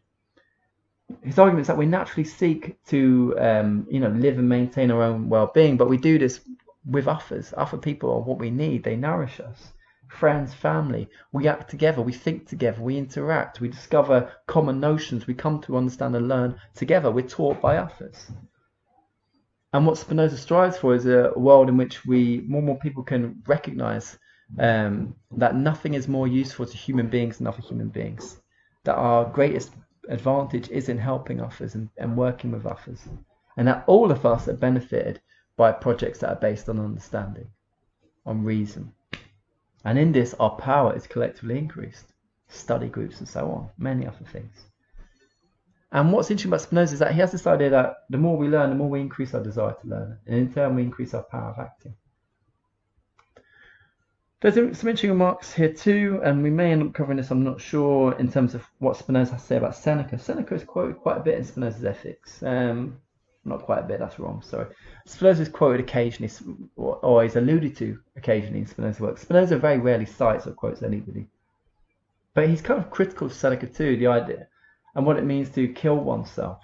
His argument is that we naturally seek to, live and maintain our own well-being, but we do this with others. Other people are what we need. They nourish us. Friends, family. We act together. We think together. We interact. We discover common notions. We come to understand and learn together. We're taught by others. And what Spinoza strives for is a world in which more and more people can recognize that nothing is more useful to human beings than other human beings. That our greatest advantage is in helping others and working with others. And that all of us are benefited by projects that are based on understanding, on reason. And in this, our power is collectively increased. Study groups and so on, many other things. And what's interesting about Spinoza is that he has this idea that the more we learn, the more we increase our desire to learn. And in turn, we increase our power of acting. There's some interesting remarks here too, and we may end up covering this, I'm not sure, in terms of what Spinoza has to say about Seneca. Seneca is quoted quite a bit in Spinoza's Ethics. Not quite a bit, that's wrong, sorry. Spinoza is quoted occasionally, or is alluded to occasionally in Spinoza's work. Spinoza very rarely cites or quotes anybody. But he's kind of critical of Seneca too, the idea, and what it means to kill oneself.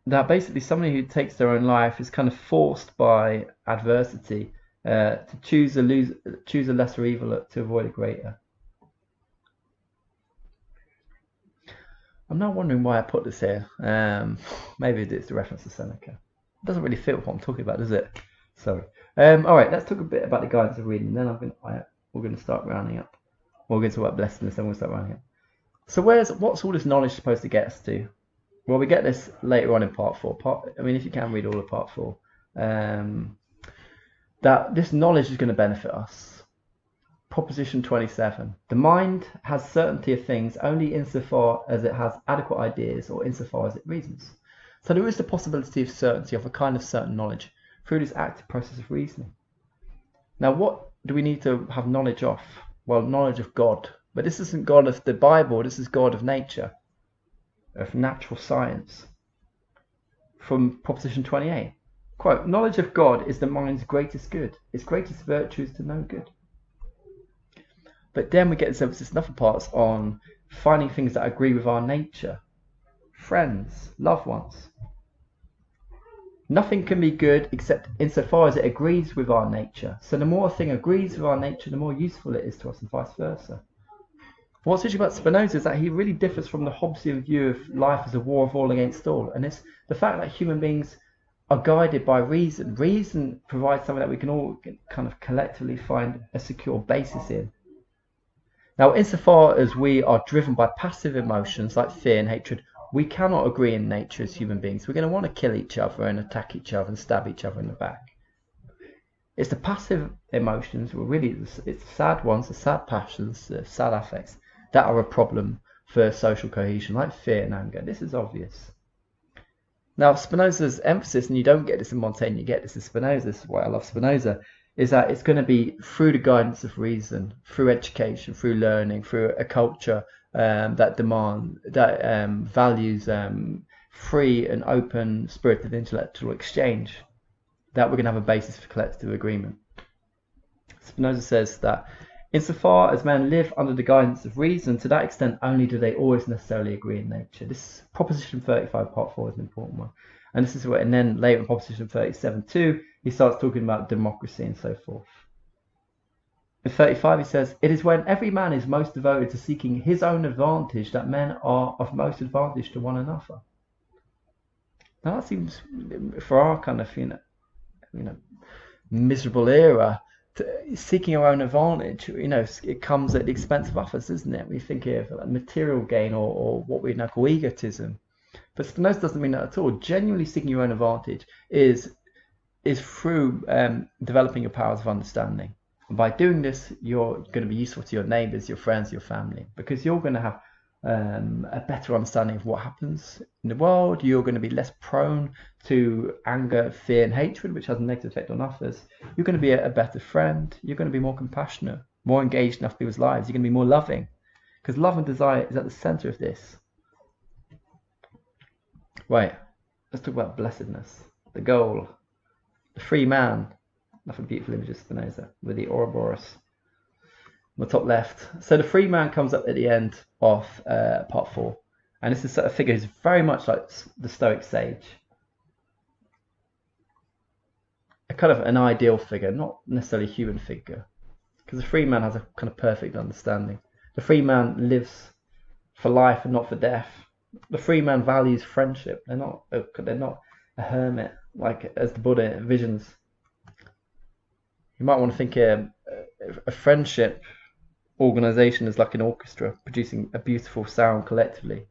That basically somebody who takes their own life is kind of forced by adversity to choose a lesser evil to avoid a greater. I'm now wondering why I put this here. Maybe it's the reference to Seneca. It doesn't really fit with what I'm talking about, does it? Sorry. All right, let's talk a bit about the guidance of reading. Then we're going to start rounding up. We're going to talk about blessedness, then we'll start rounding up. So what's all this knowledge supposed to get us to? Well, we get this later on in part 4. If you can read all of part 4, that this knowledge is going to benefit us. Proposition 27. The mind has certainty of things only insofar as it has adequate ideas or insofar as it reasons. So there is the possibility of certainty, of a kind of certain knowledge, through this active process of reasoning. Now, what do we need to have knowledge of? Well, knowledge of God. But this isn't God of the Bible, this is God of nature, of natural science. from Proposition 28. Quote, knowledge of God is the mind's greatest good. Its greatest virtue is to know good. But then we get this emphasis in other parts on finding things that agree with our nature. Friends, loved ones. Nothing can be good except insofar as it agrees with our nature. So the more a thing agrees with our nature, the more useful it is to us, and vice versa. What's interesting about Spinoza is that he really differs from the Hobbesian view of life as a war of all against all. And it's the fact that human beings are guided by reason. Reason provides something that we can all kind of collectively find a secure basis in. Now, insofar as we are driven by passive emotions like fear and hatred, we cannot agree in nature as human beings. We're going to want to kill each other and attack each other and stab each other in the back. It's the passive emotions, it's the sad ones, the sad passions, the sad affects, that are a problem for social cohesion, like fear and anger. This is obvious. Now, Spinoza's emphasis, and you don't get this in Montaigne, you get this in Spinoza, this is why I love Spinoza, is that it's going to be through the guidance of reason, through education, through learning, through a culture that values free and open spirited intellectual exchange, that we're going to have a basis for collective agreement. Spinoza says that insofar as men live under the guidance of reason, to that extent only do they always necessarily agree in nature. This Proposition 35, part 4 is an important one. And this is what, and then later in Proposition 37 too, he starts talking about democracy and so forth. In 35 he says, it is when every man is most devoted to seeking his own advantage that men are of most advantage to one another. Now that seems, for our kind of miserable era, seeking our own advantage, it comes at the expense of others, isn't it? We think of material gain or what we now call egotism. But Spinoza doesn't mean that at all. Genuinely seeking your own advantage is through developing your powers of understanding. And by doing this, you're going to be useful to your neighbours, your friends, your family, because you're going to have a better understanding of what happens in the world. You're going to be less prone to anger, fear and hatred, which has a negative effect on others. You're going to be a better friend. You're going to be more compassionate, more engaged in other people's lives. You're going to be more loving, because love and desire is at the centre of this. Right, let's talk about blessedness, the goal, the free man. Another beautiful image of Spinoza with the Ouroboros on the top left. So the free man comes up at the end of part 4, and this is a figure who's very much like the Stoic sage, a kind of an ideal figure, not necessarily a human figure, because the free man has a kind of perfect understanding. The free man lives for life and not for death. The free man values friendship. They're not a hermit like as the Buddha visions. You might want to think a friendship organization is like an orchestra producing a beautiful sound collectively,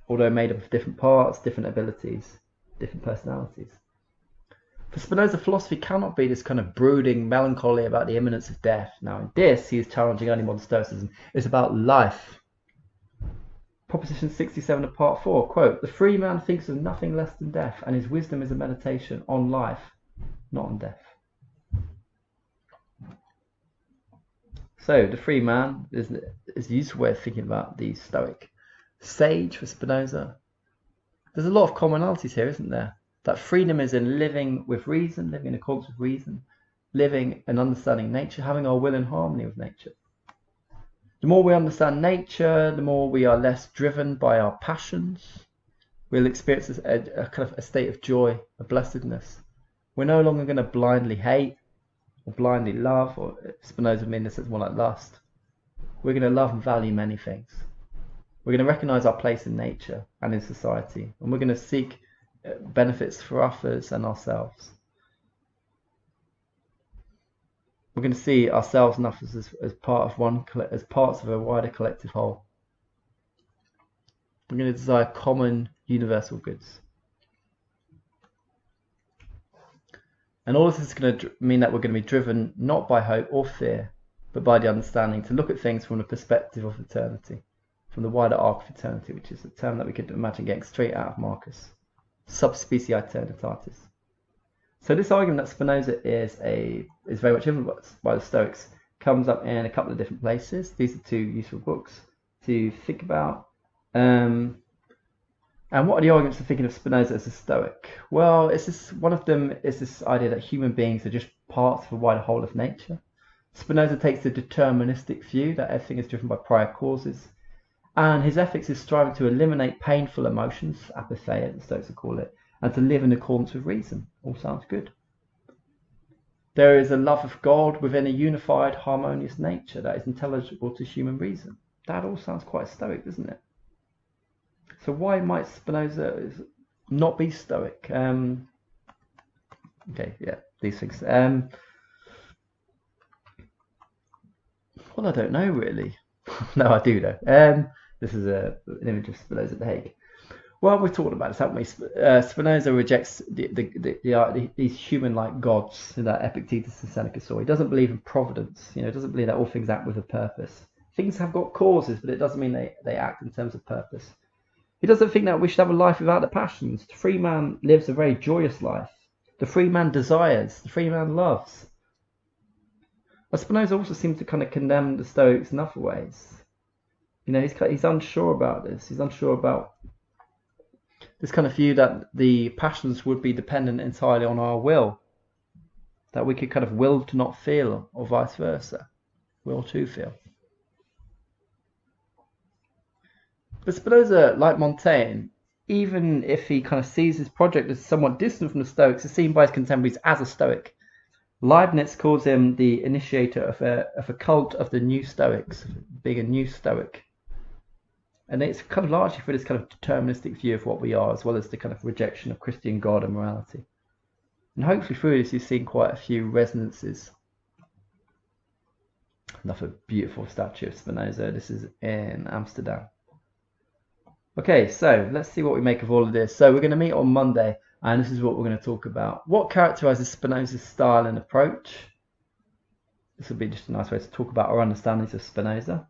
although made up of different parts, different abilities, different personalities. For Spinoza, philosophy cannot be this kind of brooding melancholy about the imminence of death. Now in this, he is challenging early modern Stoicism. It's about life. Proposition 67 of part 4, quote, the free man thinks of nothing less than death, and his wisdom is a meditation on life, not on death. So the free man is a useful way of thinking about the Stoic sage for Spinoza. There's a lot of commonalities here, isn't there? That freedom is in living with reason, living in accordance with reason, living and understanding nature, having our will in harmony with nature. The more we understand nature, the more we are less driven by our passions. We'll experience a kind of a state of joy, a blessedness. We're no longer going to blindly hate or blindly love, or Spinoza means this is more like lust. We're going to love and value many things. We're going to recognize our place in nature and in society, and we're going to seek benefits for others and ourselves. We're going to see ourselves and others as part of as parts of a wider collective whole. We're going to desire common universal goods. And all of this is going to mean that we're going to be driven not by hope or fear, but by the understanding to look at things from the perspective of eternity, from the wider arc of eternity, which is a term that we could imagine getting straight out of Marcus, subspecie aeternitatis. So this argument that Spinoza is very much influenced by the Stoics comes up in a couple of different places. These are two useful books to think about. And what are the arguments for thinking of Spinoza as a Stoic? Well, one of them is this idea that human beings are just parts of a wider whole of nature. Spinoza takes the deterministic view that everything is driven by prior causes, and his ethics is striving to eliminate painful emotions, apatheia, the Stoics would call it, and to live in accordance with reason. All sounds good. There is a love of God within a unified, harmonious nature that is intelligible to human reason. That all sounds quite Stoic, doesn't it? So why might Spinoza not be Stoic? Okay, yeah, these things. Well, I don't know really. No, I do know. This is an image of Spinoza at the Hague. Well, we've talked about this, haven't we? Spinoza rejects these human-like gods that Epictetus and Seneca saw. He doesn't believe in providence. He doesn't believe that all things act with a purpose. Things have got causes, but it doesn't mean they act in terms of purpose. He doesn't think that we should have a life without the passions. The free man lives a very joyous life. The free man desires. The free man loves. But Spinoza also seems to kind of condemn the Stoics in other ways. He's unsure about this. He's unsure about this kind of view that the passions would be dependent entirely on our will. That we could kind of will to not feel, or vice versa. Will to feel. But Spinoza, like Montaigne, even if he kind of sees his project as somewhat distant from the Stoics, is seen by his contemporaries as a Stoic. Leibniz calls him the initiator of a cult of the new Stoics, being a new Stoic. And it's kind of largely for this kind of deterministic view of what we are, as well as the kind of rejection of Christian God and morality. And hopefully through this you've seen quite a few resonances. Another beautiful statue of Spinoza. This is in Amsterdam. Okay, so let's see what we make of all of this. So we're going to meet on Monday, and this is what we're going to talk about. What characterizes Spinoza's style and approach? This will be just a nice way to talk about our understandings of Spinoza.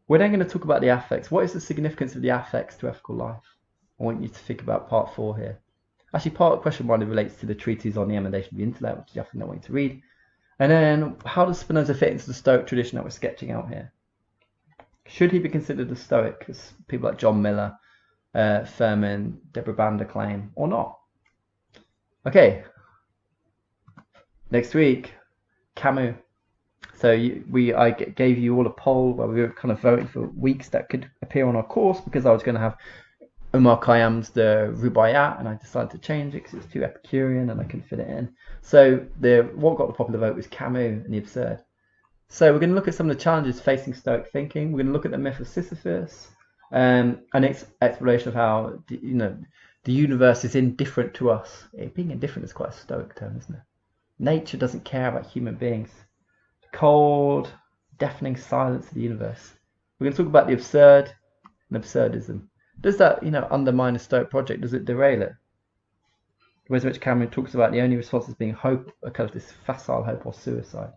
We're then going to talk about the affects. What is the significance of the affects to ethical life? I want you to think about part 4 here. Actually, part of question 1 relates to the treatise on the Emendation of the Intellect, which is definitely I want you to read. And then, how does Spinoza fit into the Stoic tradition that we're sketching out here? Should he be considered a Stoic, as people like John Miller, Furman, Deborah Bander claim, or not? Okay. Next week, Camus. So I gave you all a poll where we were kind of voting for weeks that could appear on our course, because I was going to have Omar Khayyam's The Rubaiyat, and I decided to change it because it's too Epicurean and I couldn't fit it in. So what got the popular vote was Camus and the absurd. So we're going to look at some of the challenges facing Stoic thinking. We're going to look at the myth of Sisyphus, and its exploration of how the universe is indifferent to us. Being indifferent is quite a Stoic term, isn't it? Nature doesn't care about human beings. The cold, deafening silence of the universe. We're going to talk about the absurd and absurdism. Does that undermine a Stoic project? Does it derail it? The ways in which Cameron talks about the only response as being hope, a kind of this facile hope or suicide.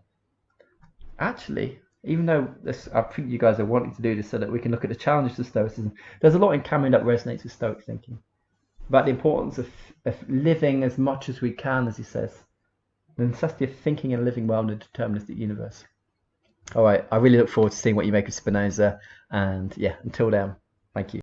Actually, even though I think you guys are wanting to do this so that we can look at the challenges of Stoicism, there's a lot in Camus that resonates with Stoic thinking about the importance of living as much as we can, as he says, the necessity of thinking and living well in a deterministic universe. All right, I really look forward to seeing what you make of Spinoza, and yeah, until then, thank you.